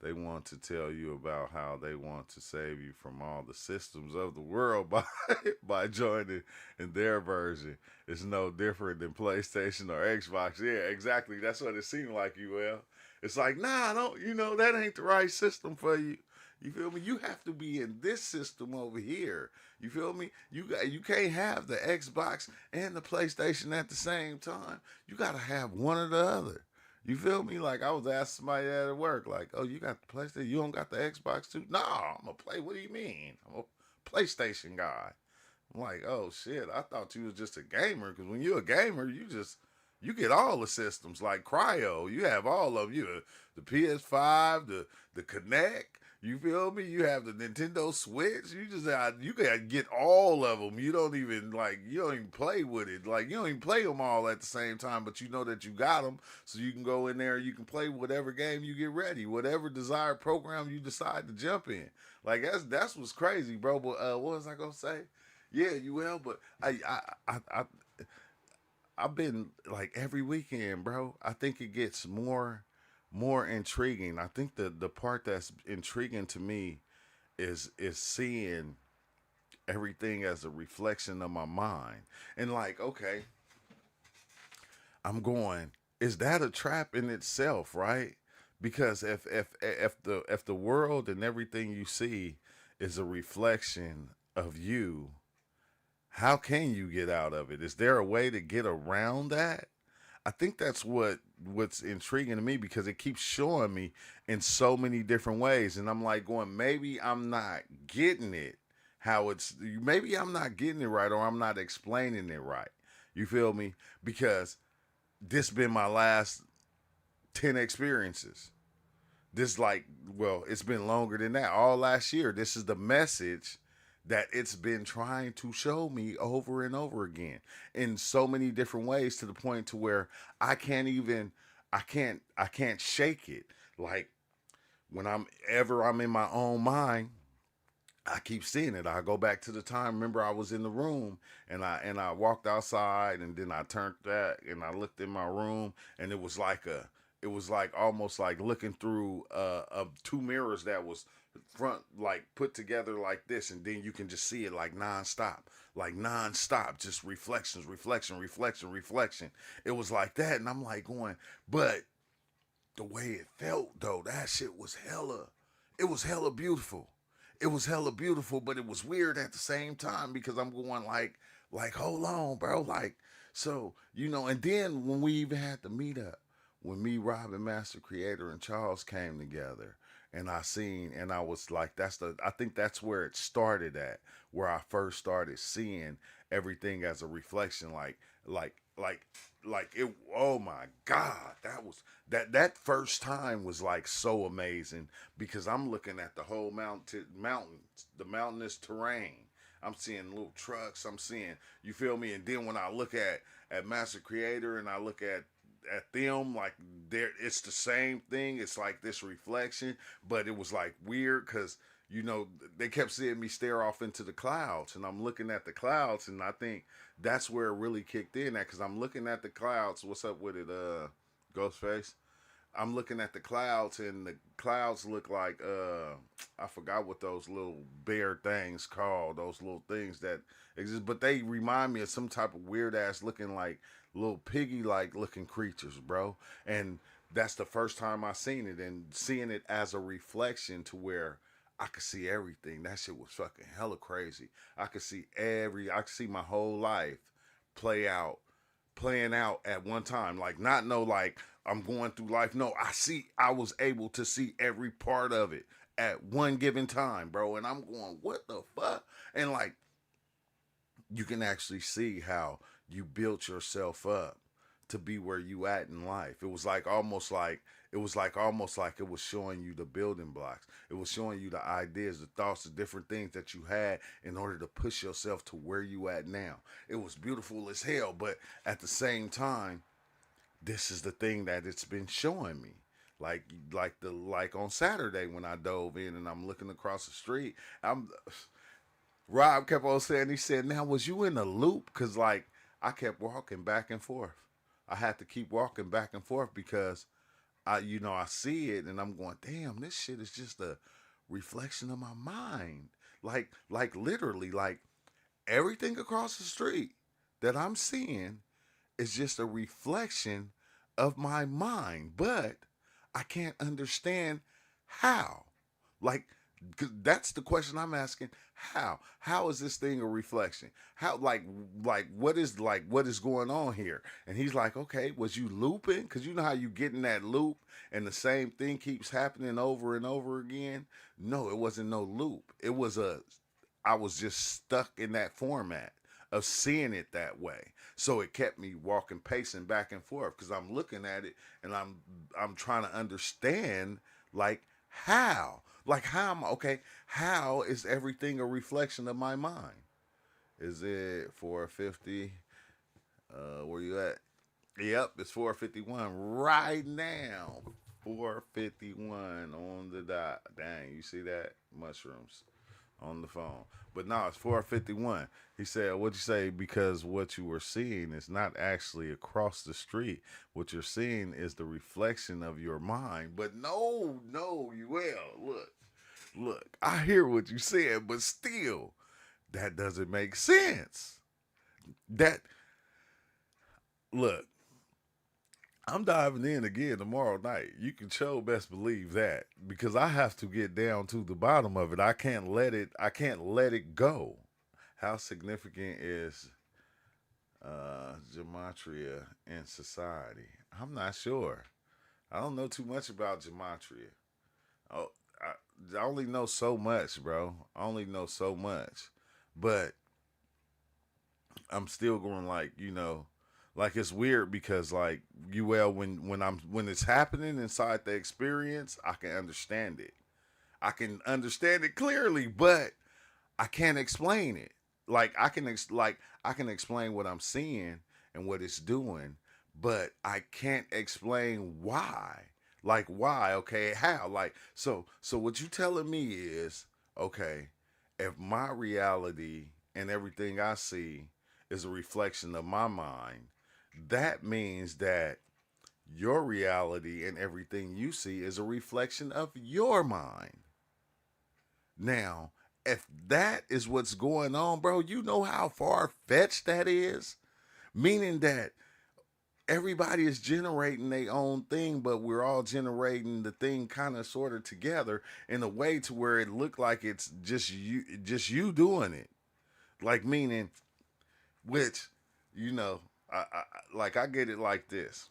They want to tell you about how they want to save you from all the systems of the world by by joining in their version. It's no different than PlayStation or Xbox. Yeah, exactly. That's what it seemed like, UL. It's like, nah, don't that ain't the right system for you. You feel me? You have to be in this system over here. You feel me? You can't have the Xbox and the PlayStation at the same time. You gotta have one or the other. You feel me? Like I was asking somebody at work, like, "Oh, you got the PlayStation? You don't got the Xbox too?" No, I'm a play. What do you mean? I'm a PlayStation guy. I'm like, "Oh shit! I thought you was just a gamer. Because when you're a gamer, you get all the systems like Cryo. You have all of them. The PS5, the Connect. You feel me? You have the Nintendo Switch. You gotta get all of them. You don't even play with it. Like you don't even play them all at the same time. But you know that you got them, so you can go in there. You can play whatever game you get ready, whatever desired program you decide to jump in. Like that's what's crazy, bro. But what was I gonna say? Yeah, you will. But I've been like every weekend, bro. I think it gets more intriguing. I think the part that's intriguing to me is seeing everything as a reflection of my mind. And like, okay, I'm going, is that a trap in itself, right? Because if the world and everything you see is a reflection of you, how can you get out of it? Is there a way to get around that? I think that's what's intriguing to me because it keeps showing me in so many different ways, and I'm like going, maybe I'm not getting it how it's maybe I'm not getting it right or I'm not explaining it right. You feel me? Because this been my last 10 experiences. This like well, it's been longer than that. All last year, this is the message that it's been trying to show me over and over again in so many different ways to the point to where I can't shake it. Like when I'm in my own mind, I keep seeing it. I go back to the time. Remember, I was in the room and I walked outside and then I turned that and I looked in my room and it was like almost like looking through two mirrors that was front like put together like this, and then you can just see it like nonstop, just reflections, reflection, reflection, reflection. It was like that, and I'm like going, but the way it felt though, that shit was hella. It was hella beautiful. It was hella beautiful, but it was weird at the same time because I'm going like hold on, bro, like so and then when we even had the meetup, when me, Rob, and Master Creator and Charles came together, and I was like, I think that's where it started at, where I first started seeing everything as a reflection, like like it. Oh my God, that first time was like so amazing because I'm looking at the whole mountains, the mountainous terrain. I'm seeing little trucks. I'm seeing, you feel me? And then when I look at Master Creator and I look at them, like there it's the same thing. It's like this reflection, but it was like weird because they kept seeing me stare off into the clouds, and I'm looking at the clouds, and I think that's where it really kicked in at because I'm looking at the clouds. What's up with it, Ghostface? I'm looking at the clouds, and the clouds look like I forgot what those little bear things called. Those little things that exist, but they remind me of some type of weird ass looking like little piggy like looking creatures, bro. And that's the first time I seen it, and seeing it as a reflection to where I could see everything. That shit was fucking hella crazy. I could see my whole life play out playing out at one time. Like not no like I'm going through life. No, I was able to see every part of it at one given time, bro. And I'm going, what the fuck? And like you can actually see how you built yourself up to be where you at in life. It was almost like it was showing you the building blocks. It was showing you the ideas, the thoughts, the different things that you had in order to push yourself to where you at now. It was beautiful as hell, but at the same time, this is the thing that it's been showing me. Like on Saturday when I dove in and I'm looking across the street, Rob kept on saying, he said, now was you in a loop? Cause like I kept walking back and forth. I had to keep walking back and forth because I see it and I'm going, damn, this shit is just a reflection of my mind. Like literally, like everything across the street that I'm seeing is just a reflection of my mind, but I can't understand how. Like, 'cause that's the question I'm asking. How? How is this thing a reflection? How? What is going on here? And he's like, okay, was you looping? Because you know how you get in that loop and the same thing keeps happening over and over again. No, it wasn't no loop. I was just stuck in that format of seeing it that way. So it kept me walking, pacing back and forth because I'm looking at it and I'm trying to understand like how. Like how am okay, how is everything a reflection of my mind? Is it 450? Where you at? Yep, it's 451 right now. 451 on the dot. Dang, you see that? Mushrooms on the phone. But no, it's 451. He said, what'd you say? Because what you were seeing is not actually across the street. What you're seeing is the reflection of your mind. But no, you will. Look, I hear what you said, but still, that doesn't make sense. That, look, I'm diving in again tomorrow night. You can show best believe that because I have to get down to the bottom of it. I can't let it go. How significant is gematria in society? I'm not sure. I don't know too much about gematria. Oh, I only know so much, bro. I only know so much. But I'm still going like, like it's weird because like when it's happening inside the experience, I can understand it. I can understand it clearly, but I can't explain it. Like I can explain what I'm seeing and what it's doing, but I can't explain why. Like why? Okay, how? Like so what you telling me is okay, if my reality and everything I see is a reflection of my mind, that means that your reality and everything you see is a reflection of your mind. Now, if that is what's going on, bro, you know how far fetched that is? Meaning that everybody is generating their own thing, but we're all generating the thing kind of sort of together in a way to where it looked like it's just you doing it. Like meaning, which, you know, I get it like this.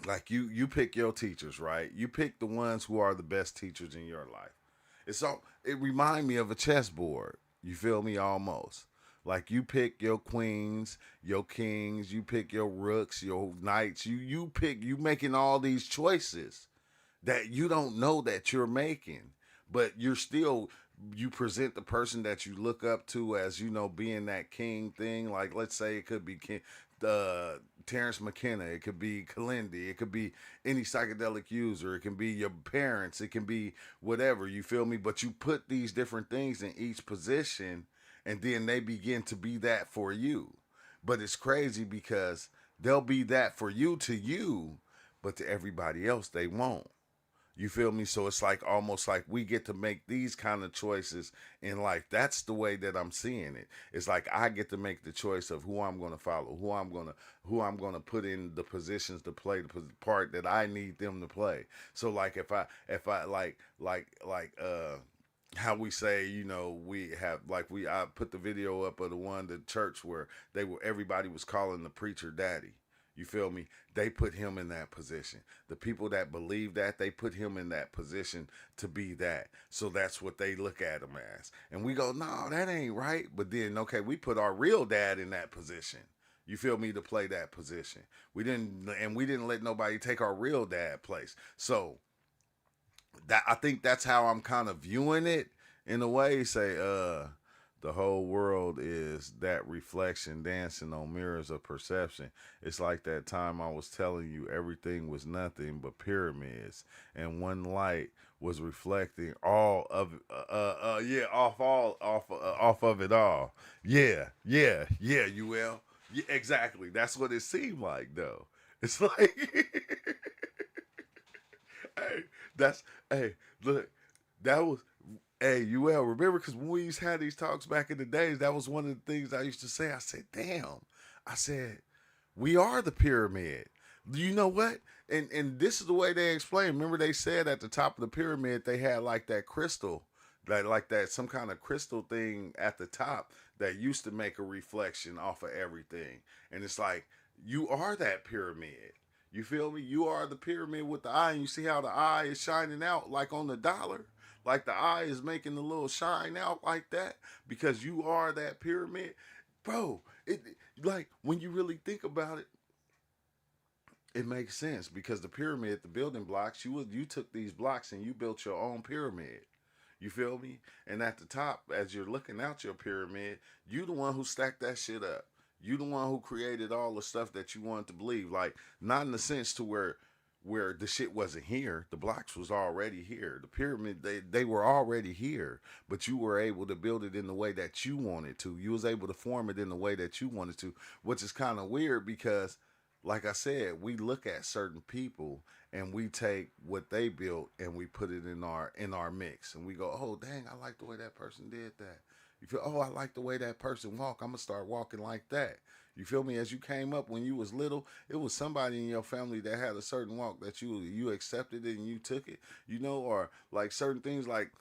Like you pick your teachers, right? You pick the ones who are the best teachers in your life. It remind me of a chessboard. You feel me almost. Like you pick your queens, your kings, you pick your rooks, your knights. You making all these choices that you don't know that you're making, but you present the person that you look up to as being that king thing. Like let's say it could be King, Terrence McKenna, it could be Kalindi, it could be any psychedelic user, it can be your parents, it can be whatever. You feel me? But you put these different things in each position, and then they begin to be that for you. But it's crazy because they'll be that for you, but to everybody else they won't. You feel me? So it's like almost like we get to make these kind of choices in life. That's the way that I'm seeing it. It's like I get to make the choice of who I'm going to follow, who I'm going to put in the positions to play the part that I need them to play. So like if I how we say, we have like I put the video up of the one the church where everybody was calling the preacher daddy. You feel me? They put him in that position. The people that believe that, they put him in that position to be that. So that's what they look at him as. And we go, no, that ain't right. But then, okay, we put our real dad in that position. You feel me? To play that position. We didn't let nobody take our real dad place. So that I think that's how I'm kind of viewing it in a way. Say, the whole world is that reflection dancing on mirrors of perception. It's like that time I was telling you everything was nothing but pyramids, and one light was reflecting all of yeah, off of it all. Yeah, you will. Yeah, exactly. That's what it seemed like though. It's like Hey, that's hey, look, that was hey, UL, remember because when we used to have these talks back in the days, that was one of the things I used to say. I said, damn. I said, we are the pyramid. You know what? And this is the way they explain. Remember they said at the top of the pyramid they had like that crystal, like that some kind of crystal thing at the top that used to make a reflection off of everything. And it's like you are that pyramid. You feel me? You are the pyramid with the eye, and you see how the eye is shining out like on the dollar? Like the eye is making the little shine out like that because you are that pyramid. Bro, it like when you really think about it, it makes sense because the pyramid, the building blocks, you took these blocks and you built your own pyramid. You feel me? And at the top, as you're looking out your pyramid, you the one who stacked that shit up. You the one who created all the stuff that you wanted to believe. Like not in the sense to where the shit wasn't here. The blocks was already here. The pyramid, they were already here. But you were able to build it in the way that you wanted to. You was able to form it in the way that you wanted to, which is kind of weird because like I said, we look at certain people and we take what they built and we put it in our mix and we go, oh dang, I like the way that person did that. You feel, oh, I like the way that person walk. I'm gonna start walking like that. You feel me? As you came up when you was little, it was somebody in your family that had a certain walk that you accepted it and you took it. You know, or like certain things like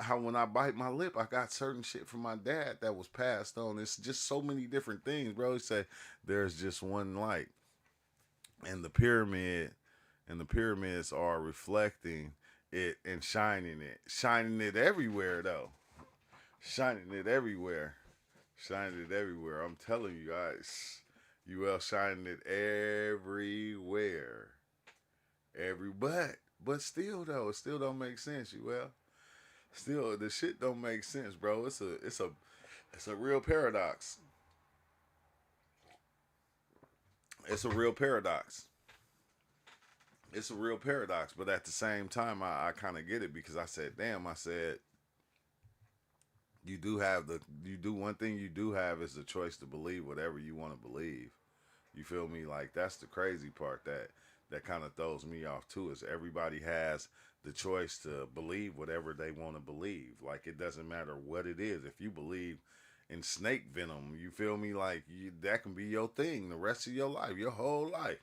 how when I bite my lip, I got certain shit from my dad that was passed on. It's just so many different things, bro. He said there's just one light and the pyramids are reflecting it and shining it everywhere though, shining it everywhere, shining it everywhere. I'm telling you guys, shining it everywhere, but still though, it still don't make sense. Still the shit don't make sense, bro. It's a real paradox. It's a real paradox. It's a real paradox, but at the same time, I kind of get it because I said, damn, I said, you do one thing you do have is the choice to believe whatever you want to believe. You feel me? Like that's the crazy part that kind of throws me off too is everybody has the choice to believe whatever they want to believe. Like it doesn't matter what it is. If you believe in snake venom, you feel me? Like that can be your thing the rest of your life, your whole life.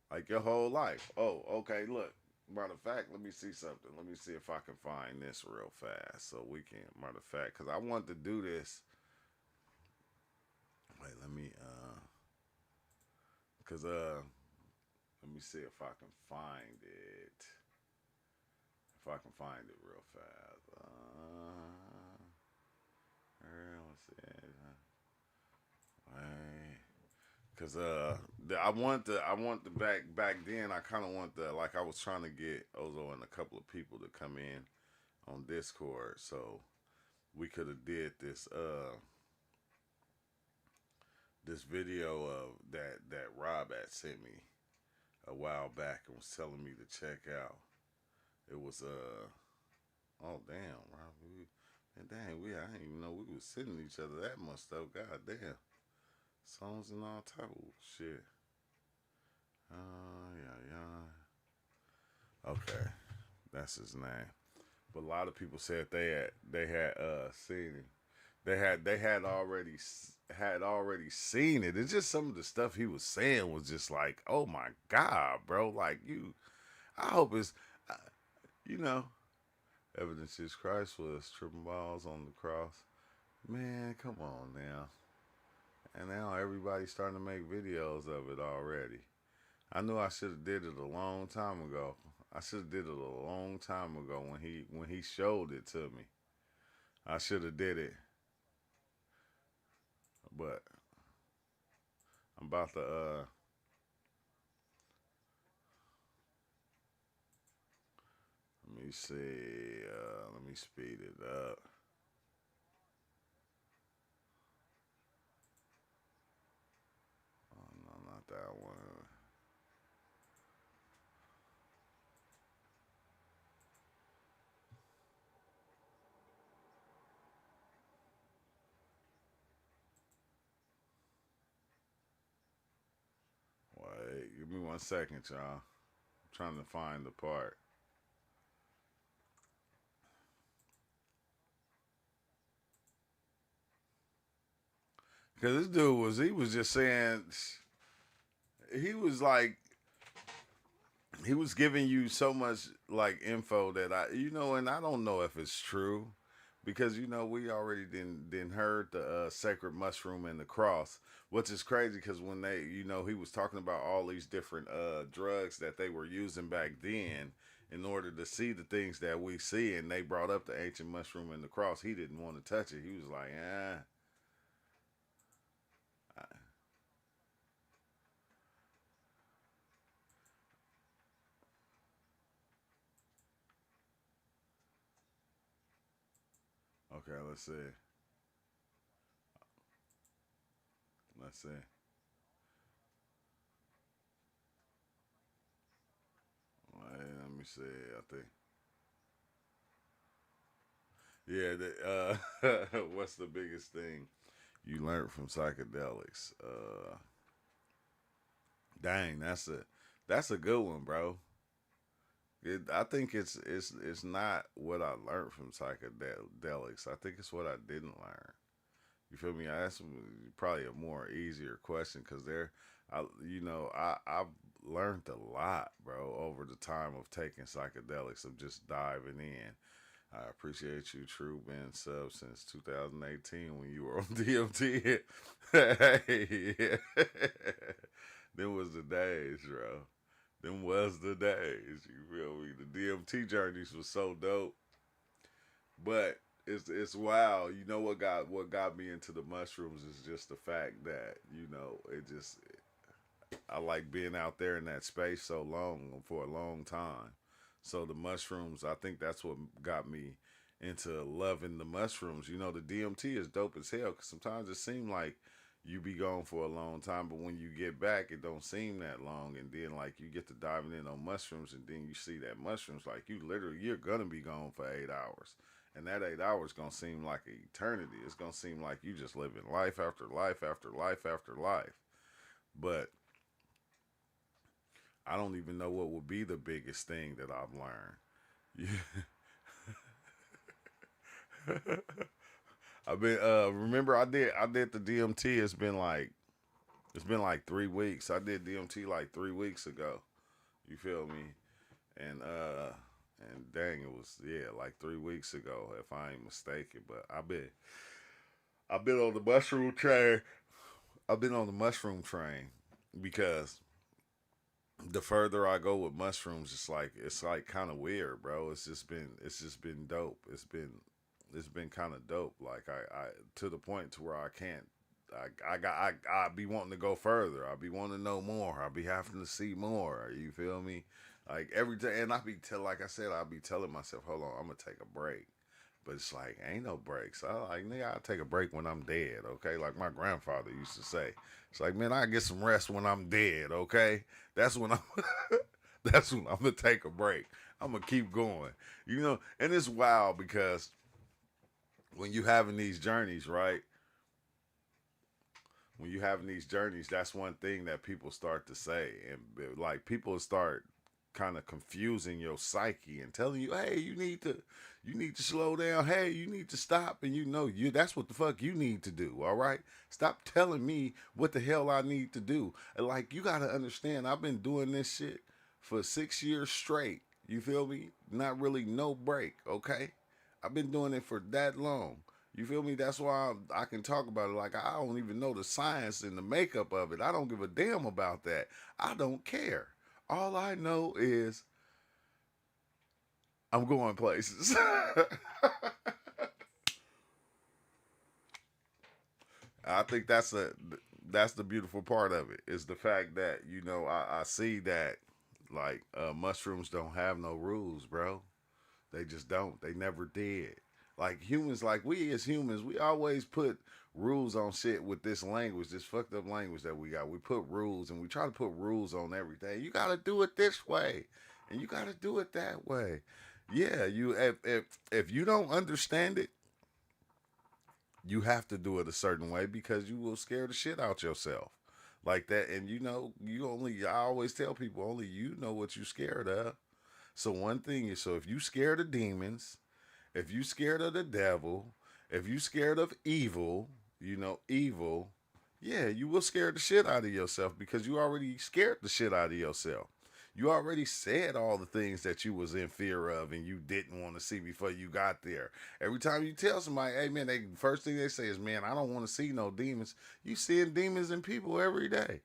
Like your whole life. Oh, okay, look. Matter of fact, let me see something. Let me see if I can find this real fast so we can. Matter of fact, because I want to do this. Wait, cause let me see if I can find it. If I can find it real fast. Let's see. Wait. Cause I want the back then I kind of want the like I was trying to get Ozo and a couple of people to come in on Discord so we could have did this video of that Rob had sent me a while back and was telling me to check out. It was oh damn Rob, man, dang I didn't even know we was sending each other that much stuff. God damn, songs and all type of shit. Yeah, yeah. Okay, that's his name. But a lot of people said they had seen it. They had already seen it. It's just some of the stuff he was saying was just like, oh my god, bro! Like you, I hope it's uh, you know, evidence is Christ was tripping balls on the cross. Man, come on now. And now everybody's starting to make videos of it already. I knew I should have did it a long time ago. I should have did it a long time ago when he showed it to me. I should have did it, but I'm about to let me see. Let me speed it up. Oh no, not that one. Wait, Give me 1 second, y'all. I'm trying to find the part. Because this dude he was just saying, he was like, he was giving you so much like info that and I don't know if it's true, because we already didn't heard the sacred mushroom and the cross, which is crazy because when they he was talking about all these different drugs that they were using back then in order to see the things that we see, and they brought up the ancient mushroom and the cross. He didn't want to touch it. He was like, okay, let's see. Let's see. Let me see. I think. Yeah. What's the biggest thing you learned from psychedelics? Dang, that's a good one, bro. I think it's not what I learned from psychedelics. I think it's what I didn't learn. You feel me? That's probably a more easier question because I've learned a lot, bro, over the time of taking psychedelics, of just diving in. I appreciate you, True, been sub since 2018 when you were on DMT. Hey, yeah. Them was the days, bro. Them was the days. You feel me? The DMT journeys was so dope. But it's wild. You know what got me into the mushrooms is just the fact that it just I like being out there in that space so long for a long time. So the mushrooms, I think that's what got me into loving the mushrooms. The DMT is dope as hell because sometimes it seems like you be gone for a long time, but when you get back, it don't seem that long. And then like you get to diving in on mushrooms, and then you see that mushrooms like you're gonna be gone for 8 hours, and that 8 hours gonna seem like an eternity. It's gonna seem like you just living life after life after life after life. But I don't even know what would be the biggest thing that I've learned. I've been remember I did the DMT. It's been like 3 weeks. I did DMT like 3 weeks ago. You feel me? And dang, it was, yeah, like 3 weeks ago if I ain't mistaken. But I've been on the mushroom train. I've been on the mushroom train because the further I go with mushrooms, it's like kind of weird, bro. It's just been dope. It's been kind of dope. Like I to the point to where I can't. I be wanting to go further. I be wanting to know more. I be having to see more. You feel me? Like every day, and like I said, I be telling myself, hold on, I'm gonna take a break. But it's like ain't no breaks. I like nigga, I'll take a break when I'm dead. Okay, like my grandfather used to say. It's like man, I get some rest when I'm dead. Okay, that's when I'm. That's when I'm gonna take a break. I'm gonna keep going. And it's wild because when you having these journeys, right? When you having these journeys, that's one thing that people start to say, and like people start kind of confusing your psyche and telling you, hey, you need to slow down. Hey, you need to stop, and that's what the fuck you need to do. All right, stop telling me what the hell I need to do. Like you gotta understand, I've been doing this shit for 6 years straight. You feel me? Not really no break. Okay, I've been doing it for that long. You feel me? That's why I can talk about it. Like I don't even know the science and the makeup of it. I don't give a damn about that. I don't care. All I know is I'm going places. I think that's the beautiful part of it is the fact that I see that like mushrooms don't have no rules, bro. They just don't. They never did. Like humans, like we as humans, we always put rules on shit with this language, this fucked up language that we got. We put rules and we try to put rules on everything. You got to do it this way, and you got to do it that way. Yeah, you if you don't understand it, you have to do it a certain way because you will scare the shit out yourself. like that. And you know, you only, I always tell people, only you know what you scared of. So one thing is, so if you scared of demons, if you scared of the devil, if you scared of evil, you know, evil, yeah, you will scare the shit out of yourself because you already scared the shit out of yourself. You already said all the things that you was in fear of and you didn't want to see before you got there. Every time you tell somebody, hey man, they first thing they say is, man, I don't want to see no demons. You seeing demons in people every day,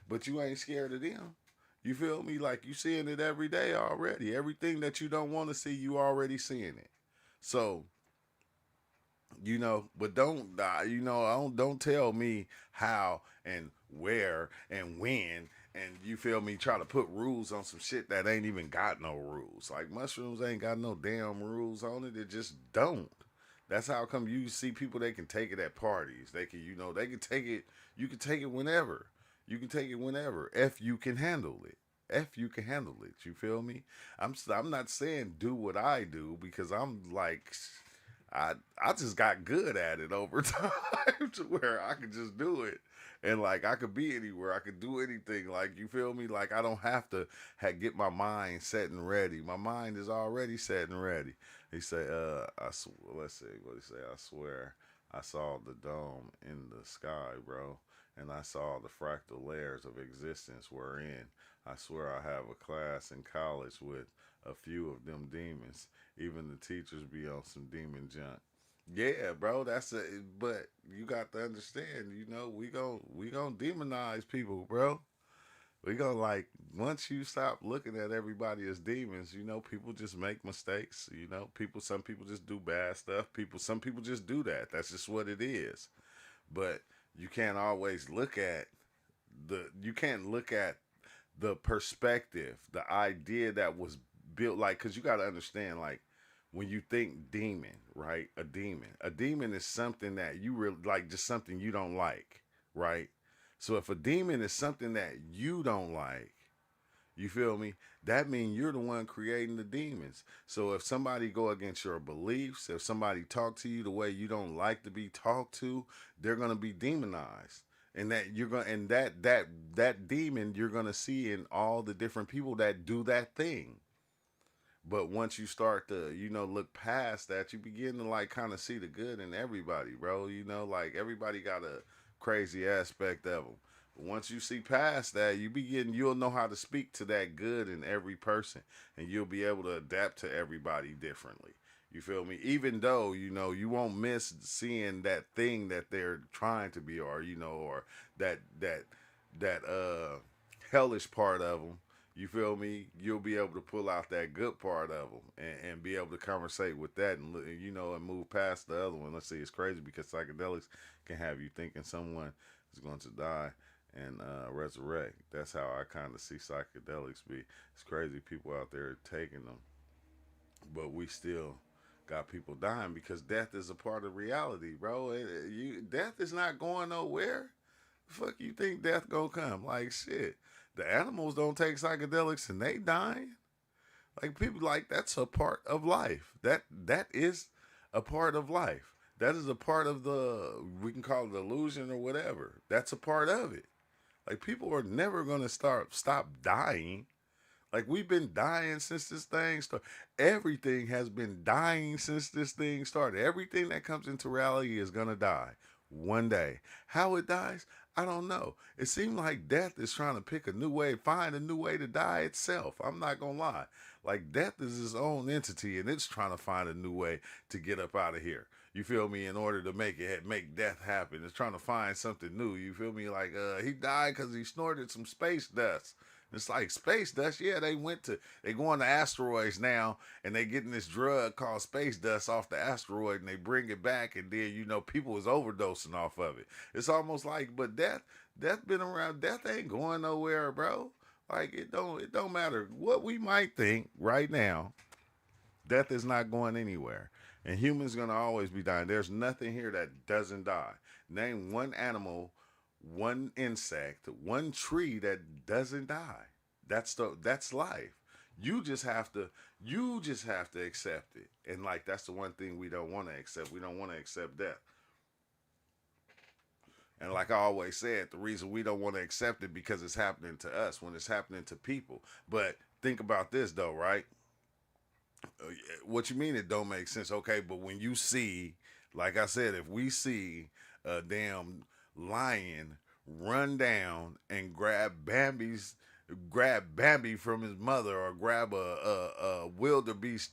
but you ain't scared of them. You feel me? Like you seeing it every day already. Everything that you don't want to see, you already seeing it. So you know, but don't you know, don't tell me how and where and when, and you feel me, try to put rules on some shit that ain't even got no rules. Like mushrooms ain't got no damn rules on it. It just don't. That's how come you see people, they can take it at parties. They can, you know, they can take it. You can take it whenever. You can take it whenever if you can handle it. If you can handle it, you feel me? I'm not saying do what I do because I'm like, I just got good at it over time to where I could just do it. And like I could be anywhere, I could do anything. Like you feel me? Like I don't have to get my mind set and ready. My mind is already set and ready. He say, let's see what he say. I swear, I saw the dome in the sky, bro, and I saw the fractal layers of existence we're in. I swear I have a class in college with a few of them demons. Even the teachers be on some demon junk. Yeah, bro, that's a. But you got to understand, you know, we gon' demonize people, bro. We gonna like once you stop looking at everybody as demons, you know, people just make mistakes. You know, some people just do bad stuff. Some people just do that. That's just what it is. But you can't always look at you can't look at the perspective, the idea that was built, like, because you got to understand, like, when you think demon, right? A demon is something that you really like, just something you don't like, right? So if a demon is something that you don't like, you feel me? That means you're the one creating the demons. So if somebody go against your beliefs, if somebody talk to you the way you don't like to be talked to, they're gonna be demonized. And that you're gonna and that demon you're gonna see in all the different people that do that thing. But once you start to, you know, look past that, you begin to like kind of see the good in everybody, bro. You know, like everybody got a crazy aspect of them. But once you see past that, you'll know how to speak to that good in every person, and you'll be able to adapt to everybody differently. You feel me? Even though, you know, you won't miss seeing that thing that they're trying to be, or, you know, or that that hellish part of them. You feel me? You'll be able to pull out that good part of them and be able to conversate with that and you know, and move past the other one. Let's see, it's crazy because psychedelics can have you thinking someone is going to die and resurrect. That's how I kind of see psychedelics be. It's crazy people out there taking them, but we still got people dying because death is a part of reality, bro. Death is not going nowhere. The fuck you think death gonna come? Like shit. The animals don't take psychedelics and they dying. Like people, like that's a part of life. That is a part of life. That is a part of the, we can call it illusion or whatever. That's a part of it. Like people are never gonna stop dying. Like we've been dying since this thing started. Everything has been dying since this thing started. Everything that comes into reality is gonna die one day. How it dies, I don't know. It seems like death is trying to pick a new way, find a new way to die itself. I'm not gonna lie. Like death is its own entity, and it's trying to find a new way to get up out of here. You feel me? In order to make death happen, it's trying to find something new. You feel me? Like he died because he snorted some space dust. It's like space dust. Yeah, they going to asteroids now, and they getting this drug called space dust off the asteroid, and they bring it back, and then you know people is overdosing off of it. It's almost like, but death been around. Death ain't going nowhere, bro. Like it don't matter what we might think right now. Death is not going anywhere. And humans gonna always be dying. There's nothing here that doesn't die. Name one animal, one insect, one tree that doesn't die. That's life. You just have to accept it. And like that's the one thing we don't want to accept. We don't want to accept death. And like I always said, the reason we don't want to accept it because it's happening to us when it's happening to people. But think about this though, right? What you mean it don't make sense? Okay, but when you see, like I said, if we see a damn lion run down and grab Bambi from his mother, or grab a wildebeest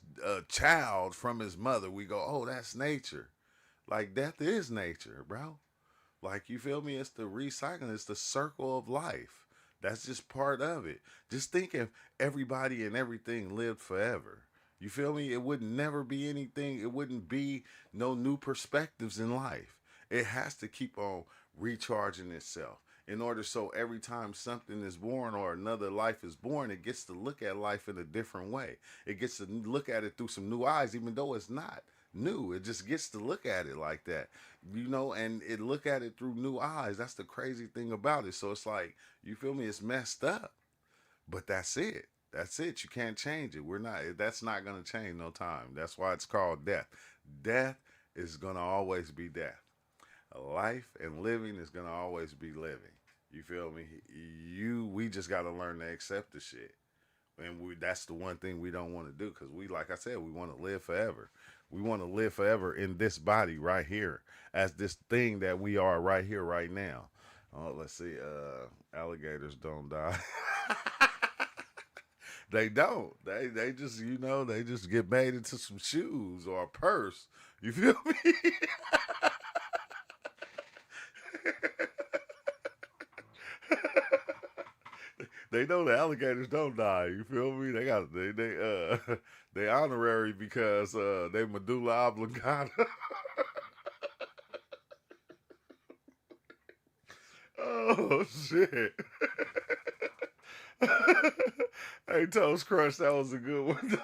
child from his mother, we go, oh, that's nature. Like death is nature, bro. Like, you feel me? It's the recycling, it's the circle of life. That's just part of it. Just think if everybody and everything lived forever. You feel me? It would never be anything, it wouldn't be no new perspectives in life. It has to keep on recharging itself in order so every time something is born or another life is born, it gets to look at life in a different way. It gets to look at it through some new eyes, even though it's not new. It just gets to look at it like that, and it look at it through new eyes. That's the crazy thing about it. So it's like, you feel me? It's messed up, but that's it. That's it. You can't change it. We're not. That's not gonna change no time. That's why it's called death. Death is gonna always be death. Life and living is gonna always be living. You feel me? We just gotta learn to accept the shit. And that's the one thing we don't want to do, because like I said, we want to live forever. We want to live forever in this body right here, as this thing that we are right here, right now. Let's see. Alligators don't die. They don't. They just, they just get made into some shoes or a purse. You feel me? They know the alligators don't die. You feel me? They honorary because they medulla oblongata. Oh shit! Hey, Toast Crush, that was a good one.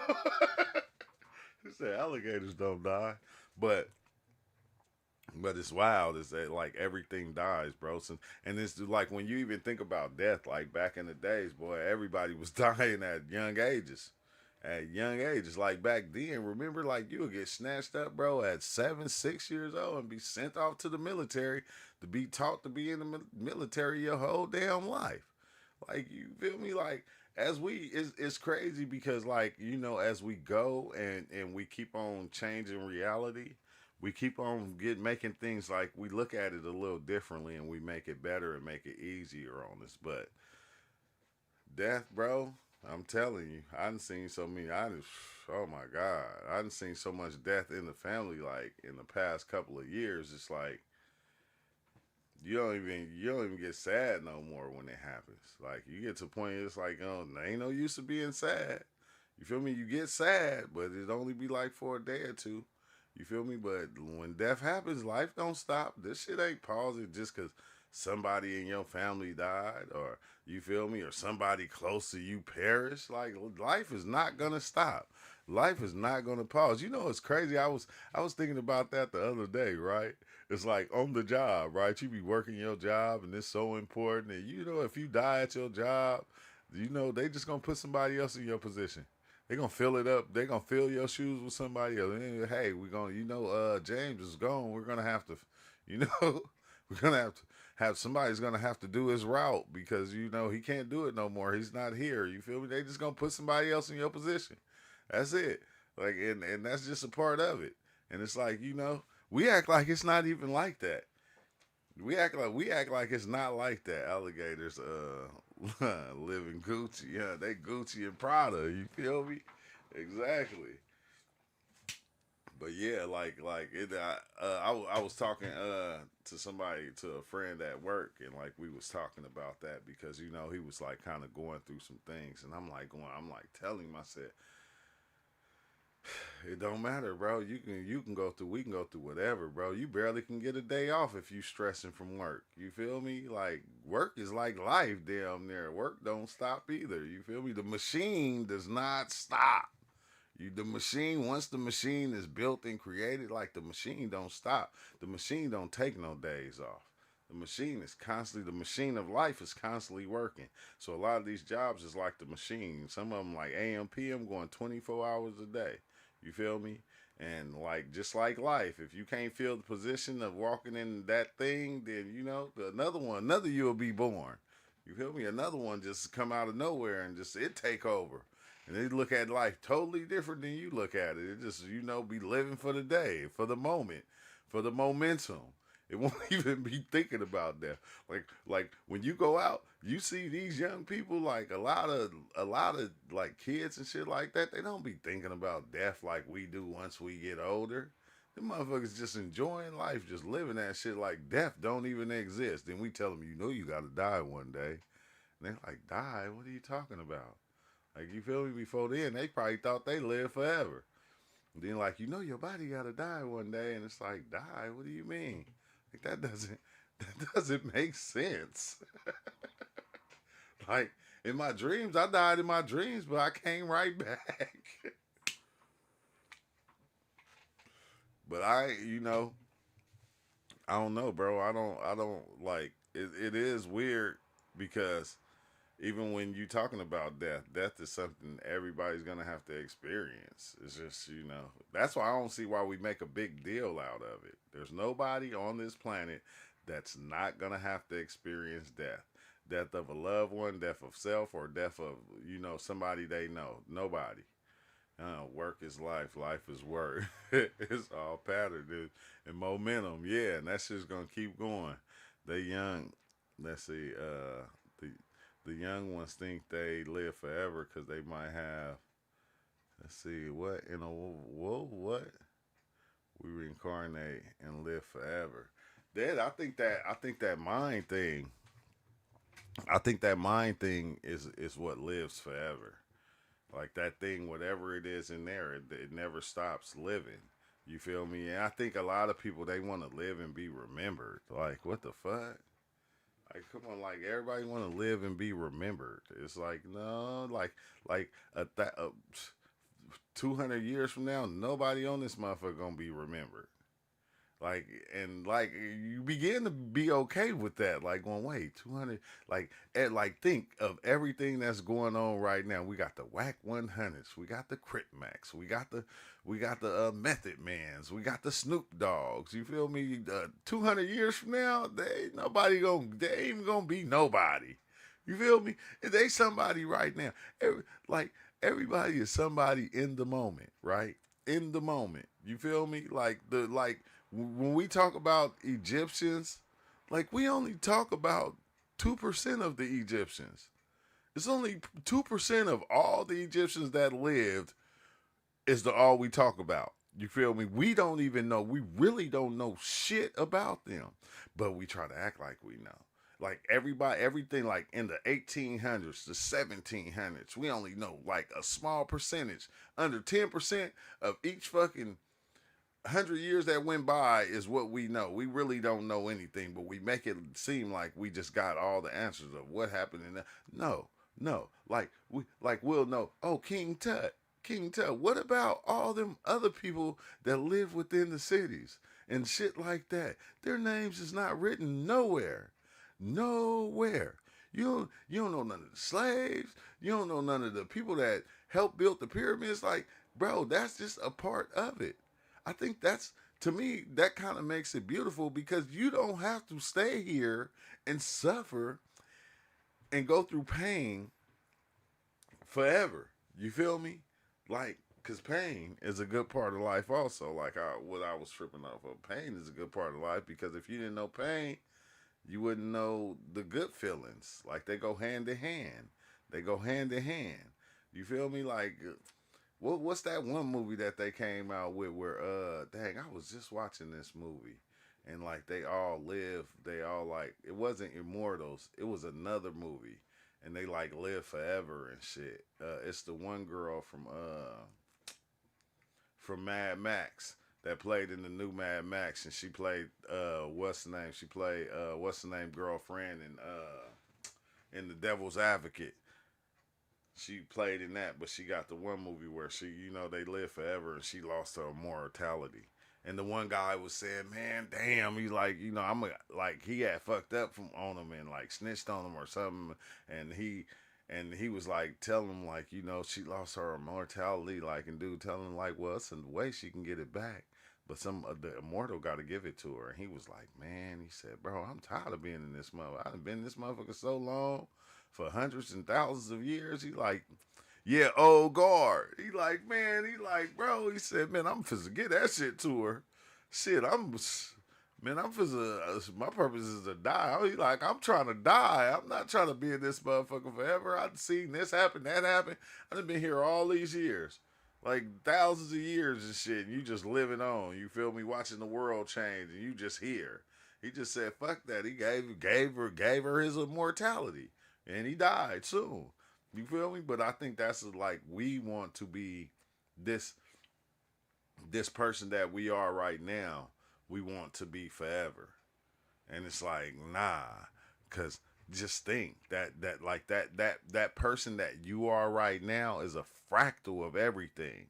He said alligators don't die, but it's wild. Is that like everything dies, bro? And it's like when you even think about death, like back in the days, boy, everybody was dying at young ages. At young ages, like back then, remember, like you would get snatched up, bro, at 7, 6 years old and be sent off to the military to be taught to be in the military your whole damn life. Like, you feel me? Like, it's crazy because, like, as we go and we keep on changing reality, we keep on making things, like, we look at it a little differently and we make it better and make it easier on us. But death, bro, I'm telling you, I done seen so many. Oh my God, I done seen so much death in the family, like in the past couple of years. It's like you don't even get sad no more when it happens. Like, you get to a point, it's like, oh, there ain't no use of being sad. You feel me? You get sad, but it only be like for a day or two. You feel me? But when death happens, life don't stop. This shit ain't pausing just because somebody in your family died, or you feel me, or somebody close to you perished. Like, life is not gonna stop. Life is not gonna pause. It's crazy. I was thinking about that the other day, right? It's like on the job, right? You be working your job and it's so important. And if you die at your job, they just gonna put somebody else in your position. They gonna fill it up. They gonna fill your shoes with somebody else. And, hey, we're gonna, James is gone. We're gonna have to, you know, we're gonna have somebody's gonna have to do his route because he can't do it no more. He's not here. You feel me? They just gonna put somebody else in your position. That's it. Like, and that's just a part of it. And it's like, we act like it's not even like that. We act like it's not like that. Alligators live in Gucci. Yeah, they Gucci and Prada. You feel me? Exactly. But yeah, like it. I was talking to somebody, to a friend at work, and like we was talking about that because he was like kind of going through some things, and I'm like telling him, I said, it don't matter, bro. You can go through. We can go through whatever, bro. You barely can get a day off if you stressing from work. You feel me? Like, work is like life, damn near. Work don't stop either. You feel me? The machine does not stop. The machine, once the machine is built and created, like, the machine don't stop. The machine don't take no days off. The machine of life is constantly working. So a lot of these jobs is like the machine. Some of them like AM, PM, going 24 hours a day. You feel me? And like just like life, if you can't feel the position of walking in that thing, then you know another you will be born. You feel me? Another one just come out of nowhere and just it take over, and they look at life totally different than you look at it. It just be living for the day, for the moment, for the momentum. It won't even be thinking about that. Like when you go out, you see these young people like a lot of like kids and shit like that. They don't be thinking about death like we do once we get older. Them motherfuckers just enjoying life, just living that shit like death don't even exist. Then we tell them, you know, you gotta die one day. And they're like, die? What are you talking about? Like, you feel me? Before then, they probably thought they lived forever. And then, like, you know, your body gotta die one day, and it's like, die? What do you mean? Like, that doesn't make sense. Like, in my dreams, I died in my dreams, but I came right back. But I don't know, bro. I don't like it. It is weird because even when you talking about death is something everybody's gonna have to experience. It's just that's why I don't see why we make a big deal out of it. There's nobody on this planet that's not gonna have to experience death. Death of a loved one, death of self, or death of somebody they know. Nobody. Work is life, life is work. It's all patterned and momentum, yeah, and that's just gonna keep going. They young. Let's see. The young ones think they live forever because they might have. Let's see what in a whoa what we reincarnate and live forever. That I think that mind thing. I think that mind thing is what lives forever. Like that thing, whatever it is in there, it never stops living. You feel me? And I think a lot of people they want to live and be remembered. Like what the fuck? Like come on, like everybody want to live and be remembered. It's like no, like 200 years from now, nobody on this motherfucker gonna be remembered. Like and like you begin to be okay with that. Like going wait 200 like think of everything that's going on right now. We got the whack 100s, we got the Crip Max, we got the Method Mans, we got the Snoop Dogs. You feel me? 200 years from now, they ain't even gonna be nobody. You feel me? They somebody right now. Like everybody is somebody in the moment, right? In the moment. You feel me? When we talk about Egyptians, like we only talk about 2% of the Egyptians. It's only 2% of all the Egyptians that lived is the all we talk about. You feel me? We don't even know. We really don't know shit about them, but we try to act like we know. Like everybody, everything like in the 1800s, the 1700s, we only know like a small percentage, under 10% of each fucking 100 years that went by is what we know. We really don't know anything, but we make it seem like we just got all the answers of what happened in that. No, no. We'll know. Oh, King Tut, King Tut. What about all them other people that live within the cities and shit like that? Their names is not written nowhere, nowhere. You don't know none of the slaves. You don't know none of the people that helped build the pyramids. Like, bro, that's just a part of it. I think that's to me that kind of makes it beautiful because you don't have to stay here and suffer and go through pain forever. You feel me? Like, cause pain is a good part of life. Also, what I was tripping off of, pain is a good part of life because if you didn't know pain, you wouldn't know the good feelings. Like they go hand in hand. They go hand in hand. You feel me? Like what's that one movie that they came out with where dang, I was just watching this movie and like they all like it wasn't Immortals, it was another movie and they like live forever and shit. It's the one girl from Mad Max that played in the new Mad Max and she played what's the name? She played what's the name girlfriend in The Devil's Advocate. She played in that, but she got the one movie where they live forever and she lost her immortality. And the one guy was saying, "Man, damn," he's like, like he had fucked up on him and like snitched on him or something, and and he was like telling him like, she lost her immortality, like, and dude telling him like, well, it's a way she can get it back, but the immortal got to give it to her. And he was like, man, he said, bro, I'm tired of being in this mother. I've been in this motherfucker so long, for hundreds and thousands of years. He like, yeah, old guard. He like, man, he like, bro, he said, man, I'm finna get that shit to her. Shit, man, I'm finna, my purpose is to die. He like, I'm trying to die. I'm not trying to be in this motherfucker forever. I've seen this happen, that happen. I've been here all these years. Like thousands of years and shit. And you just living on. You feel me? Watching the world change and you just here. He just said, fuck that. He gave her his immortality. And he died soon. You feel me? But I think that's like, we want to be this person that we are right now. We want to be forever. And it's like, nah. Cause just think that person that you are right now is a fractal of everything.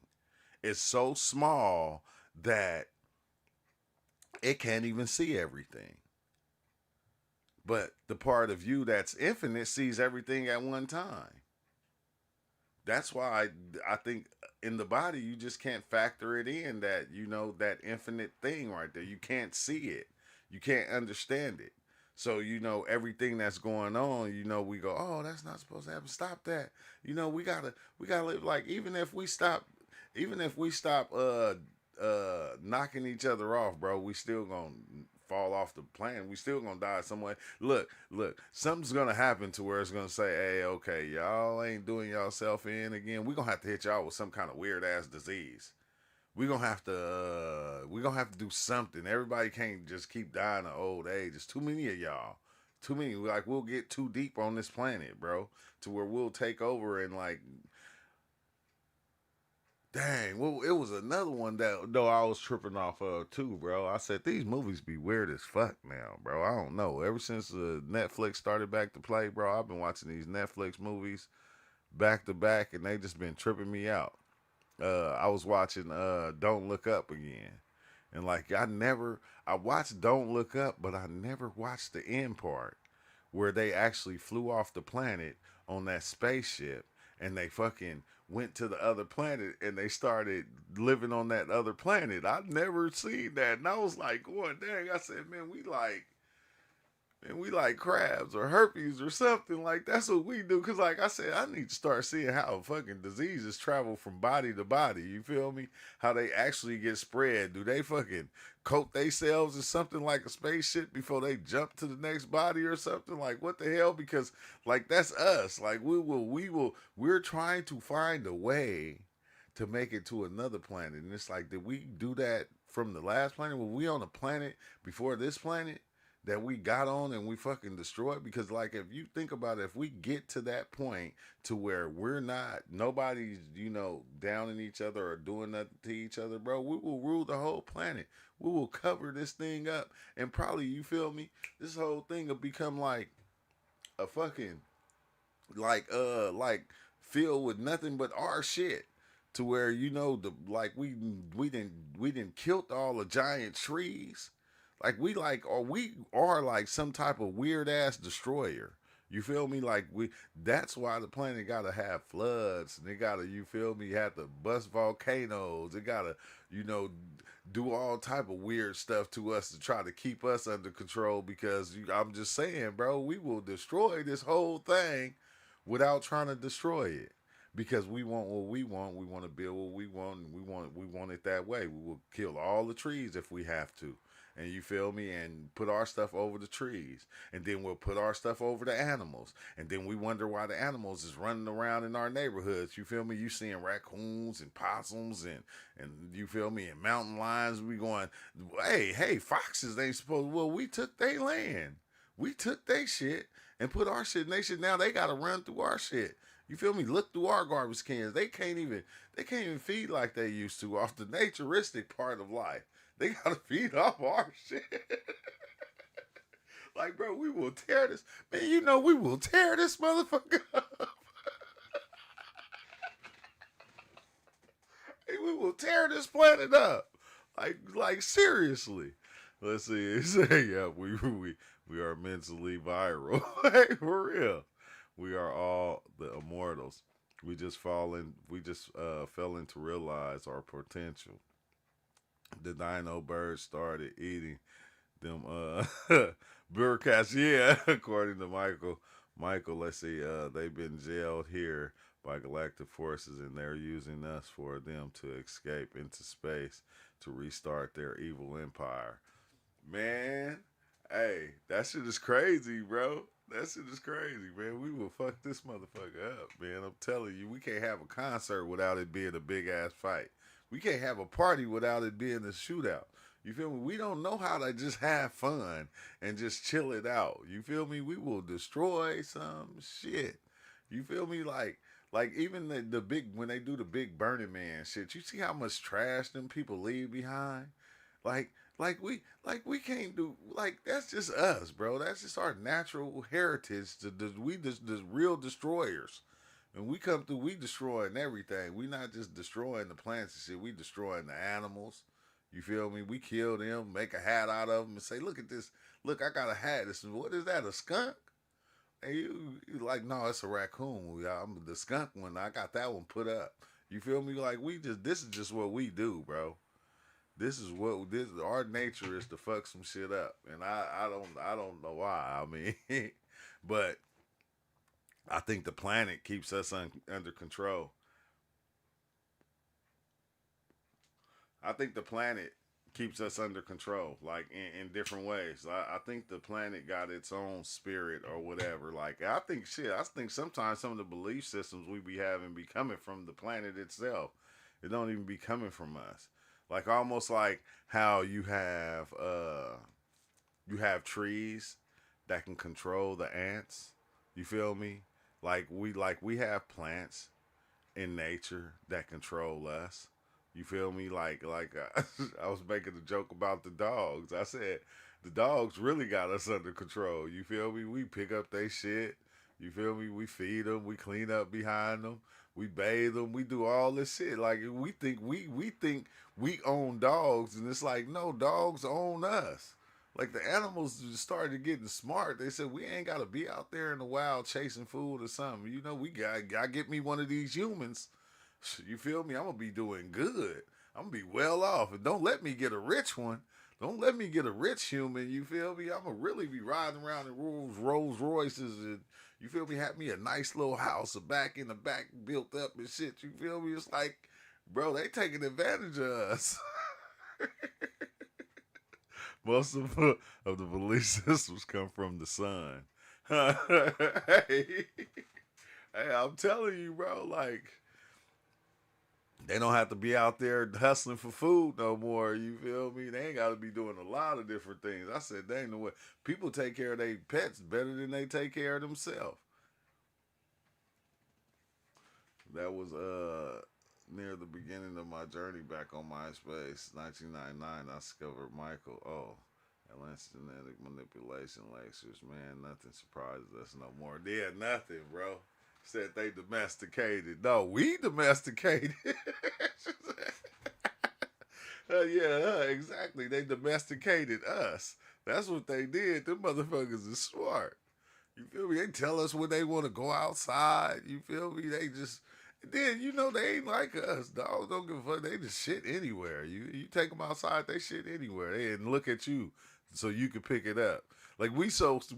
It's so small that it can't even see everything. But the part of you that's infinite sees everything at one time. That's why I think in the body you just can't factor it in, that that infinite thing right there. You can't see it. You can't understand it. So everything that's going on, we go, oh, that's not supposed to happen. Stop that. We gotta live, like, even if we stop knocking each other off, bro, we still gonna fall off the planet. We still gonna die some way. Look, something's gonna happen to where it's gonna say, hey, okay, y'all ain't doing yourself in again. We gonna have to hit y'all with some kind of weird ass disease. We gonna have to do something. Everybody can't just keep dying of old age. There's too many of y'all. Too many. Like, we'll get too deep on this planet, bro, to where we'll take over. And like, dang, well, it was another one that though I was tripping off of too, bro. I said these movies be weird as fuck now, bro. I don't know. Ever since Netflix started back to play, bro, I've been watching these Netflix movies back to back, and they just been tripping me out. I was watching Don't Look Up again, and like, I watched Don't Look Up, but I never watched the end part where they actually flew off the planet on that spaceship, and they fucking went to the other planet and they started living on that other planet. I'd never seen that, and I was like, going, dang. I said, man, we like crabs or herpes or something. Like, that's what we do. Cause like I said, I need to start seeing how fucking diseases travel from body to body. You feel me? How they actually get spread. Do they fucking coat themselves in something like a spaceship before they jump to the next body or something? Like, what the hell? Because like, that's us. Like, we're trying to find a way to make it to another planet. And it's like, did we do that from the last planet? Were we on a planet before this planet that we got on and we fucking destroyed? Because like, if you think about it, if we get to that point to where nobody's downing each other or doing nothing to each other, bro, we will rule the whole planet. We will cover this thing up, and probably, you feel me, this whole thing will become like a fucking like filled with nothing but our shit, to where the like we didn't killed all the giant trees. Like, we are like some type of weird ass destroyer. You feel me? Like, that's why the planet gotta have floods, and they gotta, you feel me, have to bust volcanoes. It gotta, do all type of weird stuff to us to try to keep us under control. Because I'm just saying, bro, we will destroy this whole thing without trying to destroy it. Because we want what we want. We want to build what we want, and we want it that way. We will kill all the trees if we have to. And you feel me? And put our stuff over the trees. And then we'll put our stuff over the animals. And then we wonder why the animals is running around in our neighborhoods. You feel me? You seeing raccoons and possums and you feel me? And mountain lions. We going, hey, foxes ain't supposed. Well, we took their land. We took their shit and put our shit in their shit. Now they got to run through our shit. You feel me? Look through our garbage cans. They can't even feed like they used to off the naturistic part of life. They gotta feed off our shit. Like, bro, we will tear this. Man, we will tear this motherfucker up. Hey, we will tear this planet up. Like seriously. Let's see. Yeah, we are mentally viral. Hey, for real. We are all the immortals. We just failing to realize our potential. The dino birds started eating them bureaucrats. Yeah, according to Michael, let's see, they've been jailed here by galactic forces and they're using us for them to escape into space to restart their evil empire. Man, hey, that shit is crazy, bro. That shit is crazy, man. We will fuck this motherfucker up, man. I'm telling you, we can't have a concert without it being a big ass fight. We can't have a party without it being a shootout. You feel me? We don't know how to just have fun and just chill it out. You feel me? We will destroy some shit. You feel me? Like even the big when they do the big Burning Man shit, you see how much trash them people leave behind? Like we can't do like that's just us, bro. That's just our natural heritage. We just the real destroyers. When we come through, we destroying everything. We not just destroying the plants and shit. We destroying the animals. You feel me? We kill them, make a hat out of them, and say, "Look at this! Look, I got a hat. This what is that? A skunk?" And you like, no, it's a raccoon. I'm the skunk one. I got that one put up. You feel me? Like we just this is just what we do, bro. This is what this our nature is to fuck some shit up, and I don't know why. I mean, but I think the planet keeps us under control. I think the planet keeps us under control, like in different ways. I think the planet got its own spirit or whatever. Like I think shit. I think sometimes some of the belief systems we be having be coming from the planet itself. It don't even be coming from us. Like almost like how you have trees that can control the ants. You feel me? Like we have plants in nature that control us. You feel me? I was making a joke about the dogs. I said the dogs really got us under control. You feel me? We pick up their shit. You feel me? We feed them. We clean up behind them. We bathe them. We do all this shit. Like we think we own dogs, and it's like no, dogs own us. Like the animals just started getting smart. They said we ain't gotta be out there in the wild chasing food or something. You know, we got get me one of these humans. You feel me? I'm gonna be doing good. I'm gonna be well off, and don't let me get a rich one. Don't let me get a rich human. You feel me? I'm gonna really be riding around in Rolls Royces, and you feel me? Have me a nice little house, a back in the back built up and shit. You feel me? It's like, bro, they taking advantage of us. Most of the belief systems come from the sun. Hey, hey, I'm telling you, bro. Like they don't have to be out there hustling for food no more. You feel me? They ain't got to be doing a lot of different things. I said, they ain't no way. People take care of their pets better than they take care of themselves. That was near the beginning of my journey back on MySpace, 1999. I discovered Michael. Oh, Atlantis genetic manipulation lectures. Man, nothing surprises us no more. Yeah, nothing, bro. Said they domesticated. No, we domesticated. Yeah, exactly. They domesticated us. That's what they did. Them motherfuckers is smart. You feel me? They tell us when they want to go outside. You feel me? They just then you know they ain't like us. Dogs don't give a fuck. They just shit anywhere. You take them outside, they shit anywhere. They and look at you so you can pick it up. Like we start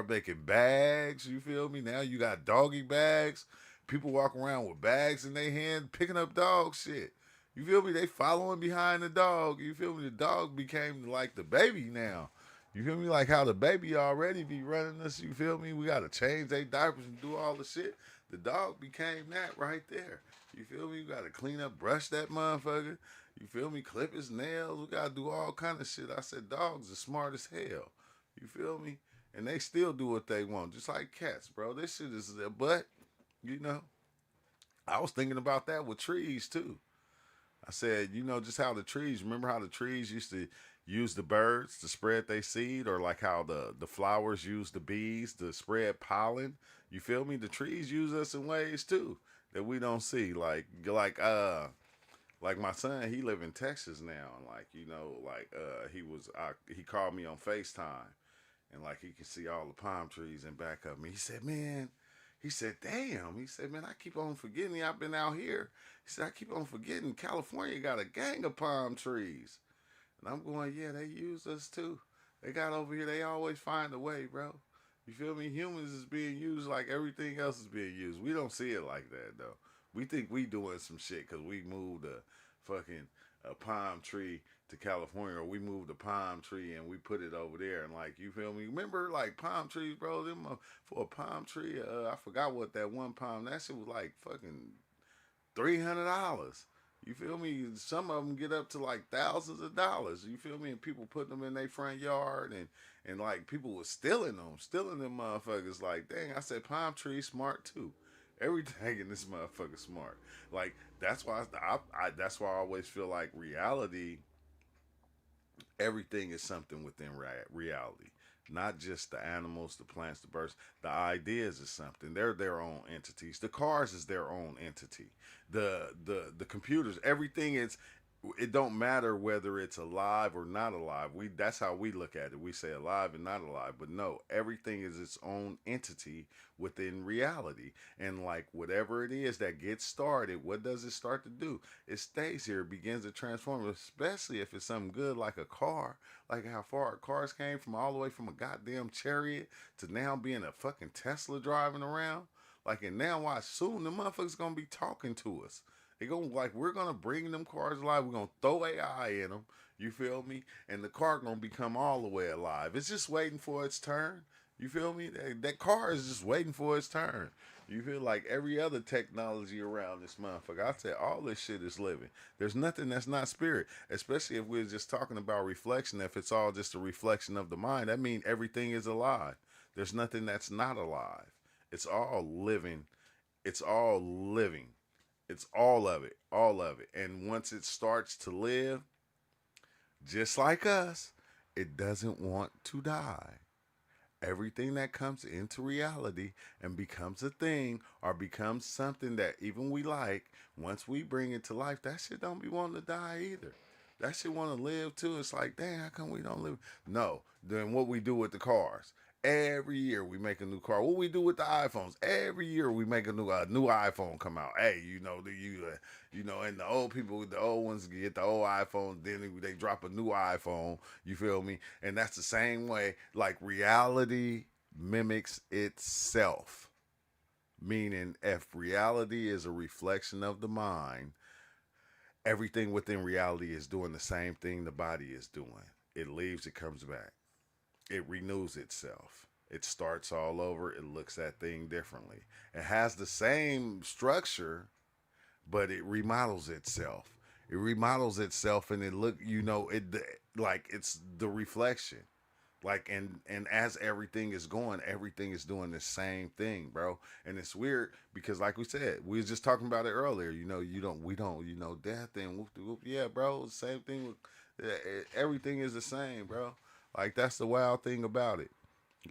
making bags. You feel me? Now you got doggy bags. People walk around with bags in their hand picking up dog shit. You feel me? They following behind the dog. You feel me? The dog became like the baby now. You feel me? Like how the baby already be running us. You feel me? We got to change their diapers and do all the shit. The dog became that right there. You feel me? You got to clean up, brush that motherfucker. You feel me? Clip his nails. We got to do all kind of shit. I said dogs are smart as hell. You feel me? And they still do what they want, just like cats, bro. This shit is, but, you know, I was thinking about that with trees too. I said, you know, just how the trees, remember how the trees used to use the birds to spread their seed, or like how the flowers use the bees to spread pollen? You feel me? The trees use us in ways too that we don't see. Like my son, he live in Texas now, and like, you know, like he called me on FaceTime. and like he could see all the palm trees in back of me. He said, "Man," he said, "Damn," he said, "Man, I keep on forgetting. I've been out here." He said, "I keep on forgetting California got a gang of palm trees." And I'm going, "Yeah, they use us too. They got over here. They always find a way, bro." You feel me? Humans is being used like everything else is being used. We don't see it like that though. We think we doing some shit because we moved a fucking a palm tree to California, or we moved a palm tree and we put it over there, and like, you feel me? Remember like palm trees, bro? Them for a palm tree, I forgot what that one palm. That shit was like fucking $300. You feel me? Some of them get up to like thousands of dollars. You feel me? And people putting them in their front yard, and like people was stealing them motherfuckers. Like, dang, I said palm tree smart too. Everything in this motherfucker smart. Like that's why that's why I always feel like reality. Everything is something within reality. Not just the animals, the plants, the birds. The ideas is something. They're their own entities. The cars is their own entity. The computers, everything is. It don't matter whether it's alive or not alive. We That's how we look at it. We say alive and not alive, but no, everything is its own entity within reality. And like whatever it is that gets started, what does it start to do? It stays here, it begins to transform, especially if it's something good like a car. Like how far cars came from, all the way from a goddamn chariot to now being a fucking Tesla driving around. Like, and now watch, soon the motherfuckers gonna be talking to us. They gonna, like, we're gonna bring them cars alive. We're gonna throw AI in them. You feel me? And the car gonna become all the way alive. It's just waiting for its turn. You feel me? That car is just waiting for its turn. You feel like every other technology around this motherfucker. I said all this shit is living. There's nothing that's not spirit. Especially if we're just talking about reflection. If it's all just a reflection of the mind, that means everything is alive. There's nothing that's not alive. It's all living. It's all living. It's all of it. All of it. And once it starts to live, just like us, it doesn't want to die. Everything that comes into reality and becomes a thing, or becomes something that even we like, once we bring it to life, that shit don't be wanting to die either. That shit want to live too. It's like, dang, how come we don't live? No. Then what we do with the cars? Every year we make a new car. What we do with the iPhones? Every year we make a new iPhone come out. Hey, and the old people, the old ones get the old iPhone. Then they drop a new iPhone. You feel me? And that's the same way. Like reality mimics itself. Meaning, if reality is a reflection of the mind, everything within reality is doing the same thing the body is doing. It leaves, it comes back. It renews itself. It starts all over. It looks at thing differently. It has the same structure, but it remodels itself. It remodels itself, and it like it's the reflection. Like, and as everything is doing the same thing, bro. And it's weird because, like we said, we was just talking about it earlier. We don't, death and whoop de whoop. Yeah, bro. Same thing with everything is the same, bro. Like, that's the wild thing about it.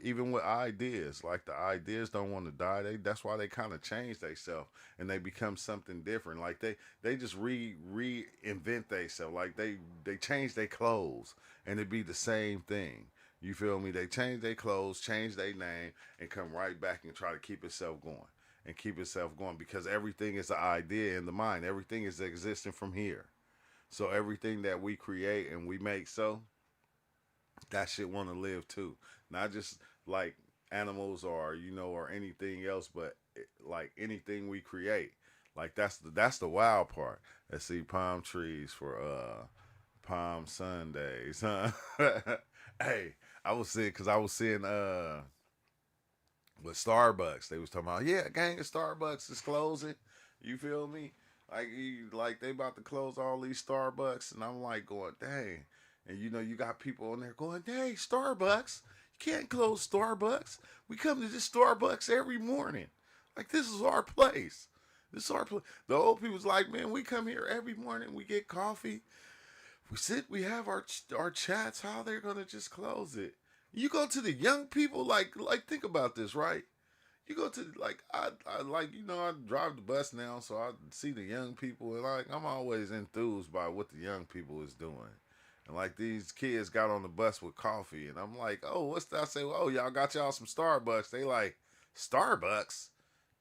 Even with ideas, like the ideas don't want to die. That's why they kind of change themselves and they become something different. Like they just reinvent themselves. Like they change their clothes and it be the same thing. You feel me? They change their clothes, change their name, and come right back and try to keep itself going and keep itself going, because everything is an idea in the mind. Everything is existing from here. So everything that we create and we make, so that shit want to live too. Not just like animals or anything else, but like anything we create. Like that's the wild part. Let's see, palm trees for Palm Sundays, huh? Hey, I was seeing with Starbucks, they was talking about, yeah, gang of Starbucks is closing. You feel me? Like they about to close all these Starbucks, and I'm like going, dang. And you got people on there going, dang, Starbucks, you can't close Starbucks. We come to this Starbucks every morning. Like, this is our place. This is our place. The old people's like, man, we come here every morning. We get coffee. We sit. We have our chats. How they're gonna just close it? You go to the young people. Like think about this, right? You go to, like, I like, I drive the bus now, so I see the young people, and like I'm always enthused by what the young people is doing. And like these kids got on the bus with coffee, and I'm like, oh, what's that? I say, well, oh, y'all got y'all some Starbucks. They like, Starbucks?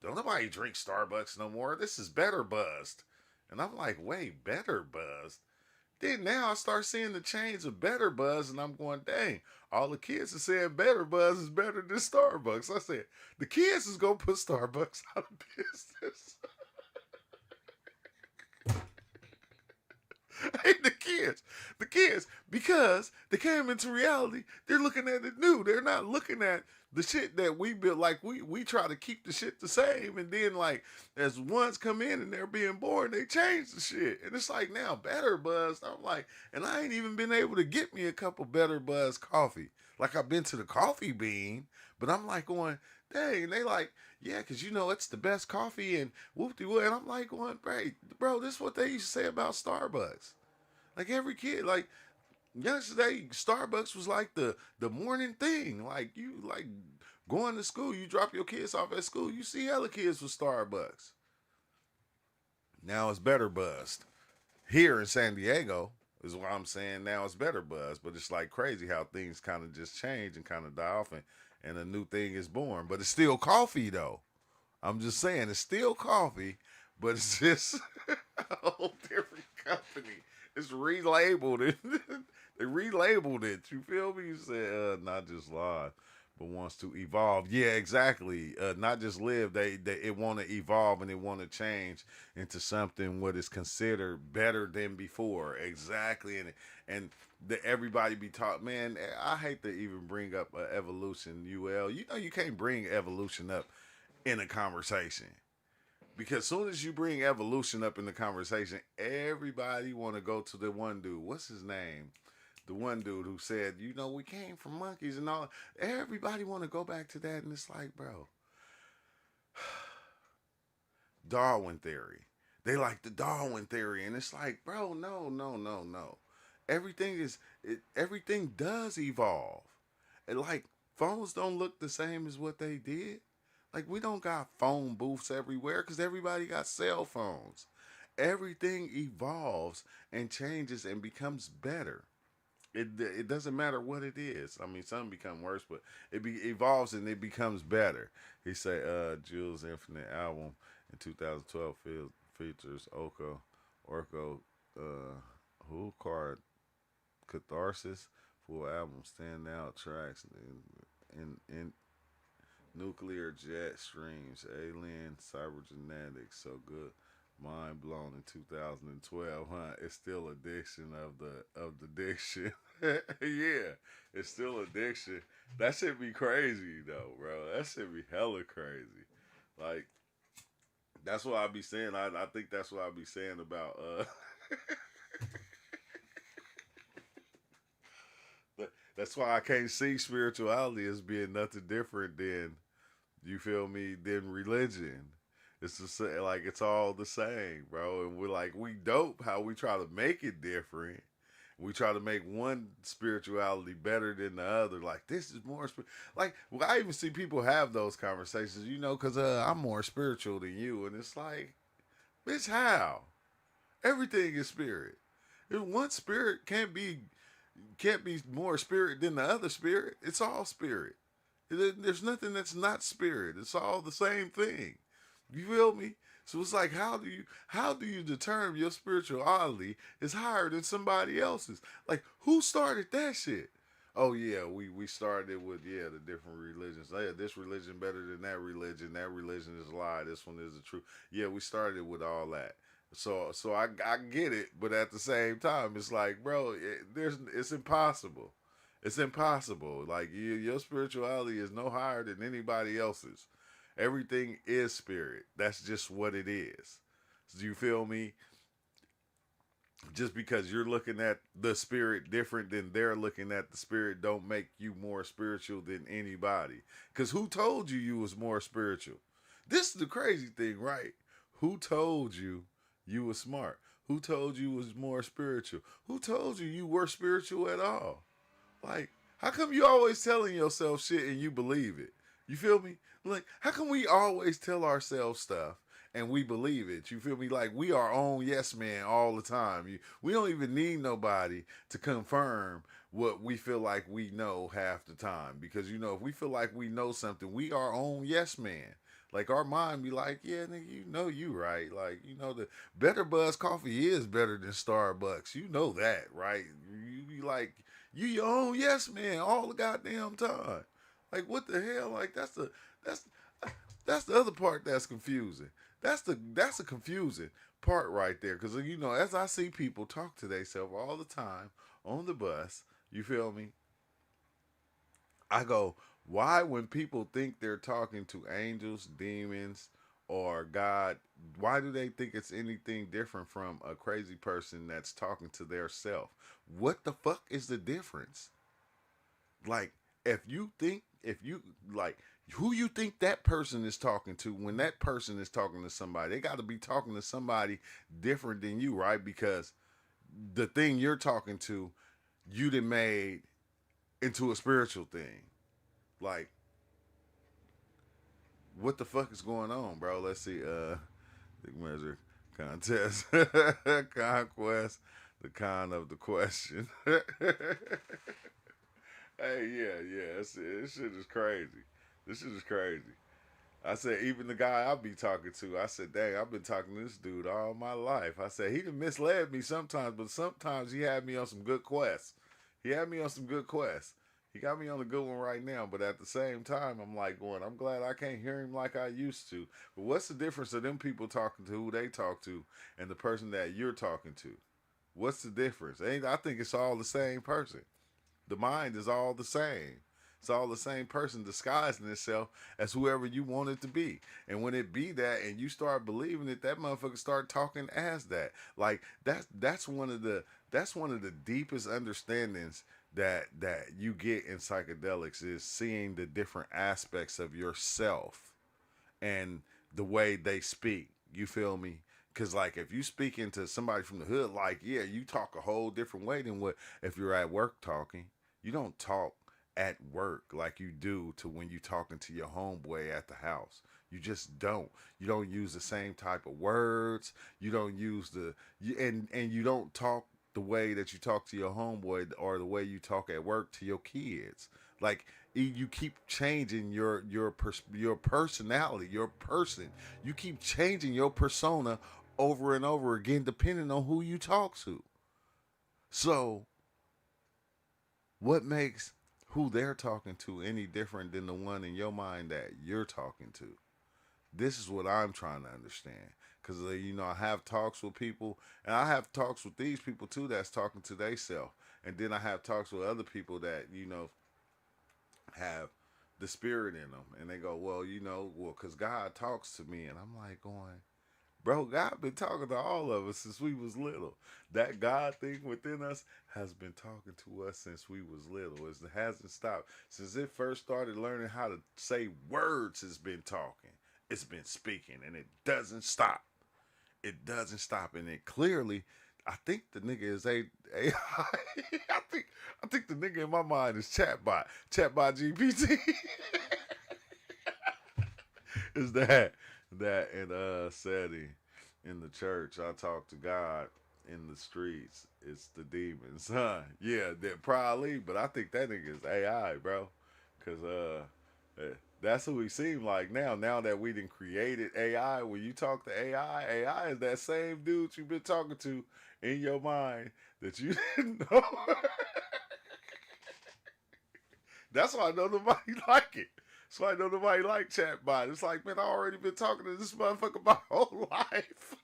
Don't nobody drink Starbucks no more. This is Better Buzzed. And I'm like, wait, Better Buzzed? Then now I start seeing the chains of Better Buzz, and I'm going, dang, all the kids are saying Better Buzz is better than Starbucks. I said, the kids is going to put Starbucks out of business. Hey, the kids, because they came into reality, they're looking at it new. They're not looking at the shit that we built. Like we try to keep the shit the same, and then like as ones come in and they're being born, they change the shit, and it's like now Better Buzz. I'm like, and I ain't even been able to get me a cup of Better Buzz coffee. Like I've been to the Coffee Bean, but I'm like going, dang, and they like, yeah, because you know it's the best coffee and whoop de whoop. And I'm like going, bro, this is what they used to say about Starbucks. Like every kid, like yesterday, Starbucks was like the morning thing. Like you like going to school, you drop your kids off at school, you see hella kids with Starbucks. Now it's Better Buzzed. Here in San Diego is what I'm saying. Now it's Better Buzz, but it's like crazy how things kind of just change and kind of die off, and a new thing is born. But it's still coffee though. I'm just saying it's still coffee, but it's just a whole different company. It's relabeled it. They relabeled it. You feel me? You said not just live, but wants to evolve. Yeah, exactly. Not just live. They it want to evolve and they want to change into something what is considered better than before. Exactly. And everybody be taught. Man, I hate to even bring up evolution. UL. You know you can't bring evolution up in a conversation. Because as soon as you bring evolution up in the conversation, everybody want to go to the one dude. What's his name? The one dude who said, you know, we came from monkeys and all. Everybody want to go back to that, and it's like, bro, Darwin theory. They like the Darwin theory, and it's like, bro, no, no, no, no. Everything does evolve. And like phones don't look the same as what they did. Like we don't got phone booths everywhere because everybody got cell phones. Everything evolves and changes and becomes better. It doesn't matter what it is. I mean, some become worse, but evolves and it becomes better. He say, Jules' Infinite album in 2012 features Orko, Who Card, Catharsis, full album, standout tracks in nuclear jet streams, alien, cybergenetics, so good. Mind blown in 2012, huh? It's still addiction of the diction. Yeah, it's still addiction. That should be crazy though, bro. That should be hella crazy. Like that's what I be saying. I think that's what I be saying about that's why I can't see spirituality as being nothing different than you feel me than religion. It's just like it's all the same, bro. And we're like we dope how we try to make it different. We try to make one spirituality better than the other. Like this is more like well, I even see people have those conversations, you know, because I'm more spiritual than you, and it's like, bitch, how? Everything is spirit. If one spirit can't be more spirit than the other spirit. It's all spirit. There's nothing that's not spirit. It's all the same thing. You feel me? So it's like how do you determine your spirituality is higher than somebody else's? Like who started that shit? Oh yeah, we started with the different religions. Oh, yeah, this religion better than that religion. That religion is a lie. This one is the truth. Yeah, we started with all that. So I get it, but at the same time, it's like, bro, it's impossible. It's impossible. Like your spirituality is no higher than anybody else's. Everything is spirit. That's just what it is. Do you feel me? Just because you're looking at the spirit different than they're looking at the spirit don't make you more spiritual than anybody. Because who told you was more spiritual? This is the crazy thing, right? Who told you was smart? Who told you was more spiritual? Who told you were spiritual at all? Like, how come you always telling yourself shit and you believe it? You feel me? Like, how come we always tell ourselves stuff and we believe it. You feel me? Like we are on yes man all the time. We don't even need nobody to confirm what we feel like we know half the time, because if we feel like we know something, we are on yes man. Like our mind be like, yeah, nigga, you right. Like, the Better Buzz coffee is better than Starbucks. You know that, right? You be like, you your own yes man all the goddamn time. Like what the hell? Like that's that's the other part that's confusing. That's the confusing part right there. Cause as I see people talk to themselves all the time on the bus, you feel me? I go, why when people think they're talking to angels, demons, or God, why do they think it's anything different from a crazy person that's talking to their self? What the fuck is the difference? Like, if you like, who you think that person is talking to when that person is talking to somebody, they got to be talking to somebody different than you, right? Because the thing you're talking to, you done made into a spiritual thing. Like, what the fuck is going on, bro? Let's see. The measure contest, conquest, the con of the question. Hey, yeah. This shit is crazy. This shit is crazy. I said, even the guy I be talking to, I said, dang, I've been talking to this dude all my life. I said, he done misled me sometimes, but sometimes he had me on some good quests. He had me on some good quests. He got me on a good one right now, but at the same time, I'm like going, I'm glad I can't hear him like I used to. But what's the difference of them people talking to who they talk to and the person that you're talking to? What's the difference? I think it's all the same person. The mind is all the same. It's all the same person disguising itself as whoever you want it to be. And when it be that and you start believing it, that motherfucker start talking as that. Like that's one of the deepest understandings that you get in psychedelics, is seeing the different aspects of yourself and the way they speak. You feel me? Cause like if you speak into somebody from the hood, like yeah, you talk a whole different way than what if you're at work talking. You don't talk at work like you do to when you talking to your homeboy at the house. You just don't. You don't use the same type of words. You don't use and you don't talk the way that you talk to your homeboy or the way you talk at work to your kids. Like you keep changing your personality, your person. You keep changing your persona over and over again depending on who you talk to. So, what makes who they're talking to any different than the one in your mind that you're talking to? This is what I'm trying to understand. Because, I have talks with people, and I have talks with these people too that's talking to theyself. And then I have talks with other people that, have the spirit in them. And they go, well, because God talks to me. And I'm like going, bro, God been talking to all of us since we was little. That God thing within us has been talking to us since we was little. It hasn't stopped. Since it first started learning how to say words, it's been talking. It's been speaking, and it doesn't stop. It doesn't stop. And it clearly, I think the nigga is AI. I think the nigga in my mind is Chatbot GPT. Is that in setting in the church? I talk to God in the streets. It's the demons, huh? Yeah, that probably, but I think that nigga is AI, bro. Cause that's who he seemed like now. Now that we done created AI, when you talk to AI is that same dude you've been talking to in your mind that you didn't know. That's why I know nobody like it. So I know nobody like chatbot. It's like, man, I already been talking to this motherfucker my whole life.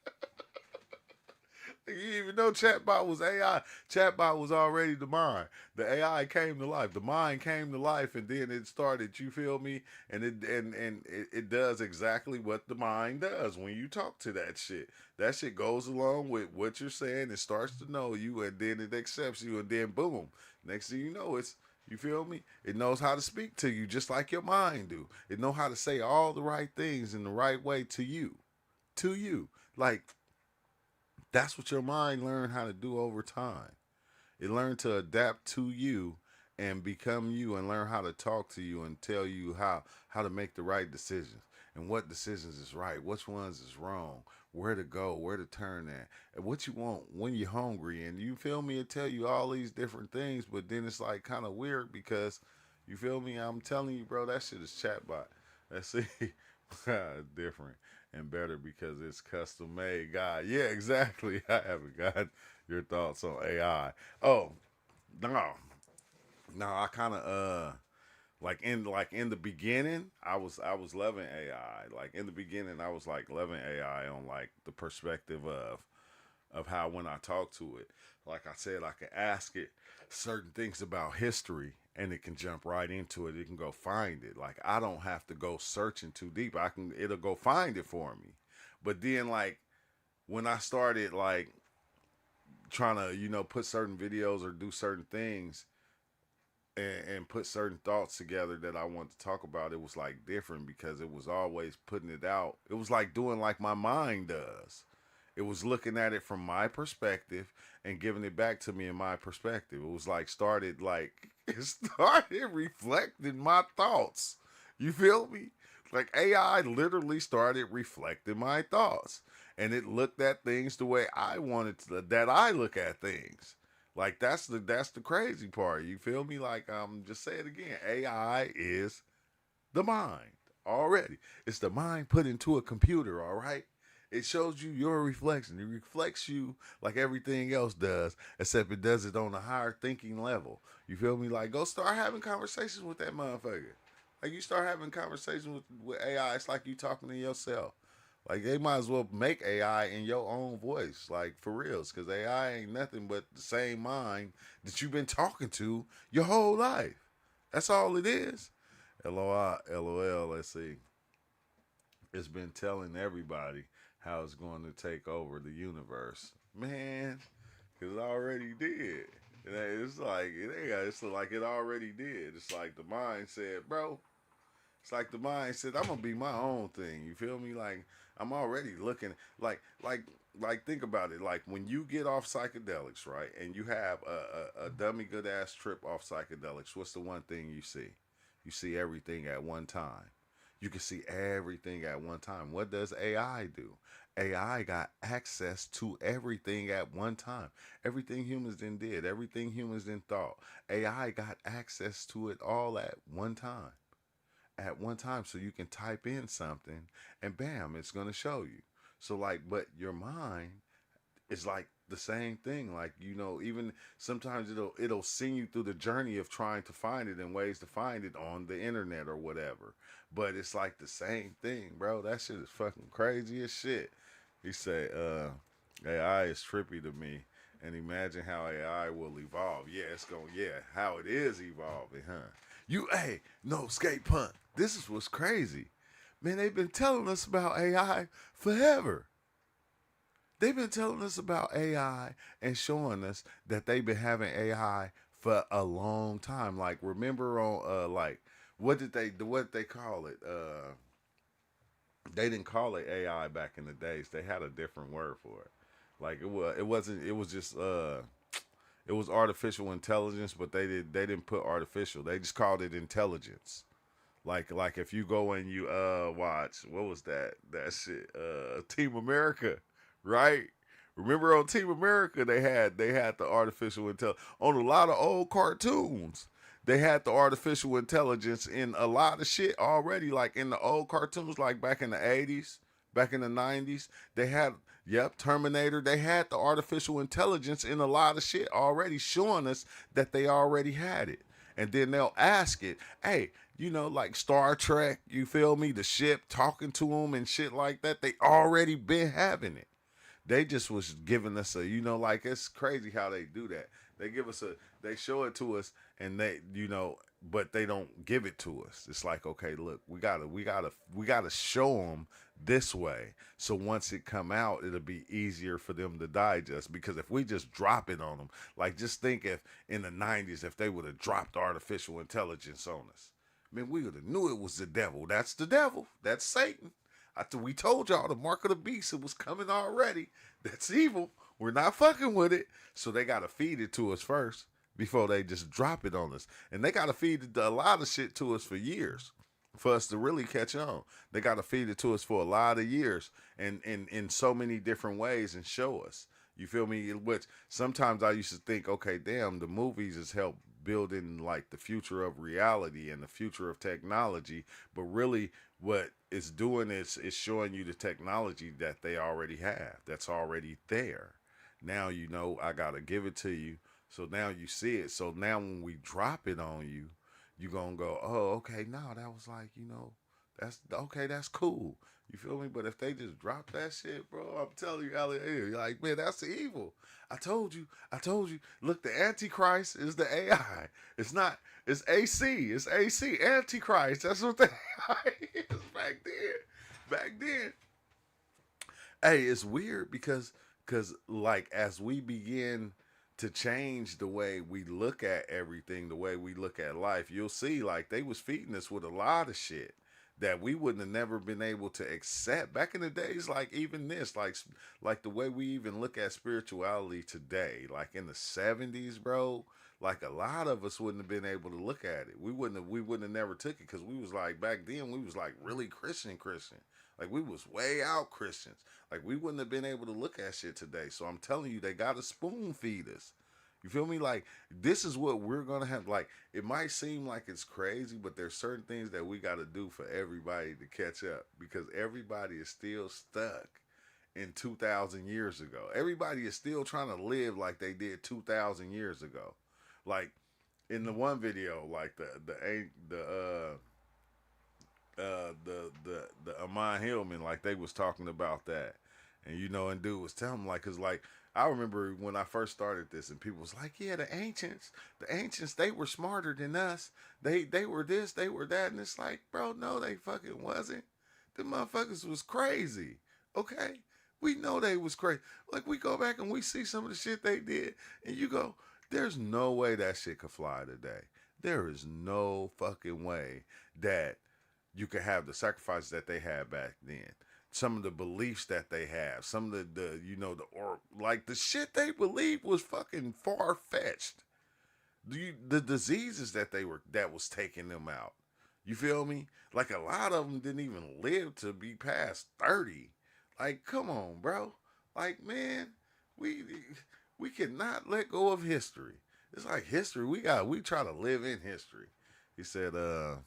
You didn't even know chatbot was AI. Chatbot was already the mind. The AI came to life. The mind came to life, and then it started. You feel me? And it does exactly what the mind does when you talk to that shit. That shit goes along with what you're saying. It starts to know you, and then it accepts you, and then boom. Next thing you know, it's you feel me? It knows how to speak to you just like your mind do. It know how to say all the right things in the right way to you. To you. Like that's what your mind learned how to do over time. It learned to adapt to you and become you and learn how to talk to you and tell you how to make the right decisions. and what decisions is right, which ones is wrong, where to go, where to turn at, and what you want when you're hungry. And you feel me? It tell you all these different things, but then it's like kind of weird because you feel me? I'm telling you, bro, that shit is chatbot. Let's see, different and better because it's custom made. God, yeah, exactly. I haven't got your thoughts on AI. Oh no, no, I kind of like in the beginning, I was loving AI. Like in the beginning, I was like loving AI on like the perspective of how when I talk to it, like I said, I can ask it certain things about history and it can jump right into it. It can go find it. Like I don't have to go searching too deep. It'll go find it for me. But then like when I started like trying to, put certain videos or do certain things and put certain thoughts together that I want to talk about, it was like different because it was always putting it out. It was like doing like my mind does. It was looking at it from my perspective and giving it back to me in my perspective. It was like started like it started reflecting my thoughts. You feel me? Like AI literally started reflecting my thoughts. And it looked at things the way I wanted that I look at things. Like that's the crazy part. You feel me? Like just say it again. AI is the mind already. It's the mind put into a computer, all right? It shows you your reflection. It reflects you like everything else does, except it does it on a higher thinking level. You feel me? Like go start having conversations with that motherfucker. Like you start having conversations with AI, it's like you talking to yourself. Like they might as well make AI in your own voice, like for reals, because AI ain't nothing but the same mind that you've been talking to your whole life. That's all it is. LOL, LOL. Let's see. It's been telling everybody how it's going to take over the universe, man, because it already did. It's like it's like it already did. It's like the mind said, bro. It's like the mind said, I'm gonna be my own thing. You feel me? Like I'm already looking like think about it. Like when you get off psychedelics, right, and you have a dummy good ass trip off psychedelics, what's the one thing you see? You see everything at one time. You can see everything at one time. What does AI do? AI got access to everything at one time. Everything humans then did, everything humans then thought. AI got access to it all at one time. At one time, so you can type in something and bam, it's going to show you. So like, but your mind is like the same thing. Like, even sometimes it'll send you through the journey of trying to find it and ways to find it on the internet or whatever. But it's like the same thing, bro. That shit is fucking crazy as shit. He said, AI is trippy to me. And imagine how AI will evolve. Yeah, how it is evolving, huh? Hey, no skate punk. This is what's crazy. Man, they've been telling us about AI forever. They've been telling us about AI and showing us that they've been having AI for a long time. Like remember on like what did they call it? They didn't call it AI back in the days. They had a different word for it. Like it was just it was artificial intelligence, but they didn't put artificial. They just called it intelligence. Like if you go and you watch what was that shit Team America, right? Remember on Team America they had the artificial intelligence on a lot of old cartoons. They had the artificial intelligence in a lot of shit already, like in the old cartoons, like back in the 80s, back in the 90s. They had, yep, Terminator. They had the artificial intelligence in a lot of shit already, showing us that they already had it. And then they'll ask it, hey, like Star Trek, you feel me? The ship talking to them and shit like that. They already been having it. They just was giving us like it's crazy how they do that. They give us they show it to us and but they don't give it to us. It's like, okay, look, we gotta show them this way. So once it come out, it'll be easier for them to digest. Because if we just drop it on them, like just think if in the 90s, if they would have dropped artificial intelligence on us, man, we would have knew it was the devil. That's the devil. That's Satan. We told y'all the mark of the beast, it was coming already. That's evil. We're not fucking with it. So they got to feed it to us first before they just drop it on us. And they got to feed a lot of shit to us for years. for us to really catch on. They got to feed it to us for a lot of years and in so many different ways and show us. You feel me? Which sometimes I used to think, okay, damn, the movies has helped building like the future of reality and the future of technology, but really what it's doing is showing you the technology that they already have, that's already there. Now you know I gotta give it to you. So now you see it. So now when we drop it on you, you gonna go, oh, okay, no, that was like, that's okay, that's cool. You feel me? But if they just drop that shit, bro, I'm telling you, Elliot, you're like, man, that's the evil. I told you. Look, the Antichrist is the AI. It's not, it's AC. It's AC, Antichrist. That's what the AI is back then. Back then. Hey, it's weird because like as we begin to change the way we look at everything, the way we look at life, you'll see like they was feeding us with a lot of shit that we wouldn't have never been able to accept back in the days. Like even this, like the way we even look at spirituality today, like in the '70s, bro. Like a lot of us wouldn't have been able to look at it. We wouldn't have never took it because we was like back then we was like really Christian. Like we was way out Christians. Like we wouldn't have been able to look at shit today. So I'm telling you, they got to spoon feed us. You feel me? Like this is what we're gonna have. Like it might seem like it's crazy, but there's certain things that we got to do for everybody to catch up because everybody is still stuck in 2,000 years ago. Everybody is still trying to live like they did 2,000 years ago. Like in the one video, like the Amon Hillman, like they was talking about that, and and dude was telling him like, cause like I remember when I first started this, and people was like, yeah, the ancients, they were smarter than us. They were this, they were that, and it's like, bro, no, they fucking wasn't. The motherfuckers was crazy. Okay, we know they was crazy. Like we go back and we see some of the shit they did, and you go, there's no way that shit could fly today. There is no fucking way that you could have the sacrifices that they had back then. Some of the beliefs that they have, some of or like the shit they believed was fucking far fetched. The diseases that was taking them out. You feel me? Like a lot of them didn't even live to be past 30. Like, come on, bro. Like, man, we we cannot let go of history. It's like history. We try to live in history. He said, I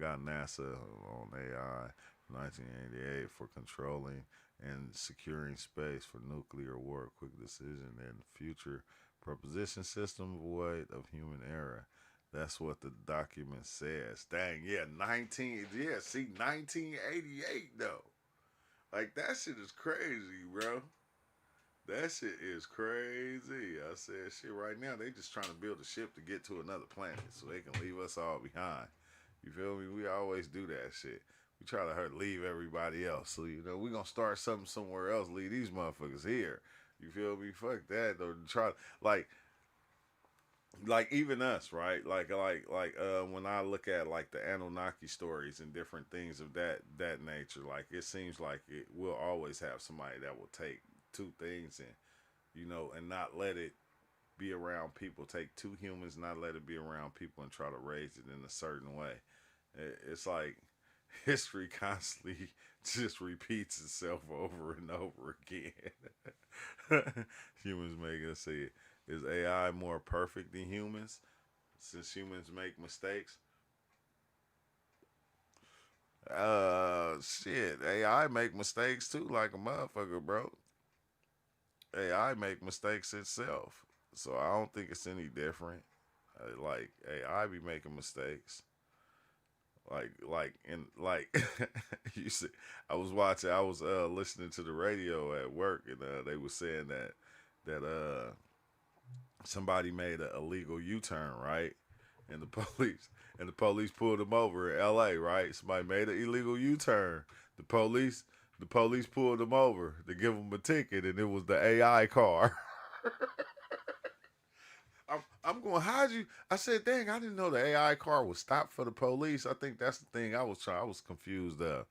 got NASA on AI 1988 for controlling and securing space for nuclear war, quick decision, and future proposition system void of human error. That's what the document says. Dang, yeah, 1988 though. Like that shit is crazy, bro. That shit is crazy. I said shit right now. They just trying to build a ship to get to another planet so they can leave us all behind. You feel me? We always do that shit. We try to leave everybody else. So, we going to start something somewhere else, leave these motherfuckers here. You feel me? Fuck that. Or try, like even us, right? When I look at like the Anunnaki stories and different things of that nature, like it seems like it will always have somebody that will take two things and, and not let it be around people. Take two humans, not let it be around people, and try to raise it in a certain way. It's like history constantly just repeats itself over and over again. Humans make us say, is AI more perfect than humans? Since humans make mistakes, shit, AI make mistakes too, like a motherfucker, bro. AI make mistakes itself, so I don't think it's any different. Like AI be making mistakes. Like you see, I was listening to the radio at work, and they were saying that somebody made an illegal U-turn, right? And the police pulled them over in L.A., right? Somebody made an illegal U-turn. The police the police pulled them over to give them a ticket, and it was the AI car. I'm going, how'd you? I said, dang, I didn't know the AI car was stopped for the police. I think that's the thing I was confused of.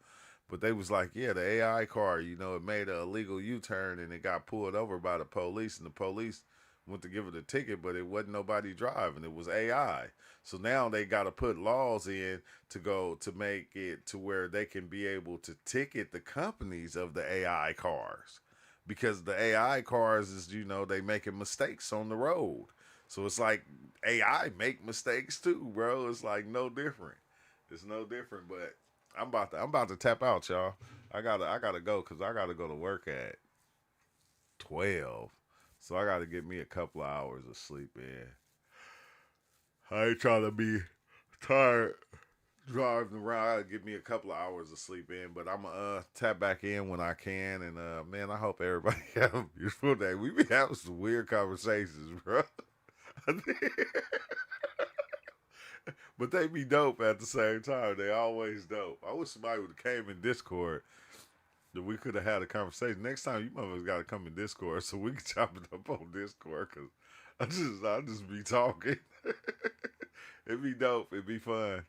But they was like, yeah, the AI car, it made an illegal U-turn and it got pulled over by the police, and the police went to give it a ticket, but it wasn't nobody driving. It was AI. So now they got to put laws in to go to make it to where they can be able to ticket the companies of the AI cars, because the AI cars is, they making mistakes on the road. So it's like AI make mistakes too, bro. It's like no different. It's no different. But I'm about to tap out, y'all. I gotta go because I gotta go to work at 12. So I gotta get me a couple of hours of sleep in. I ain't trying to be tired driving around. I gotta get me a couple of hours of sleep in, but I'm gonna tap back in when I can. And man, I hope everybody have a beautiful day. We be having some weird conversations, bro. But they be dope at the same time. They always dope. I wish somebody would have came in Discord that we could have had a conversation. Next time, you motherfuckers got to come in Discord so we can chop it up on Discord. Cause I just be talking. It'd be dope. It'd be fun.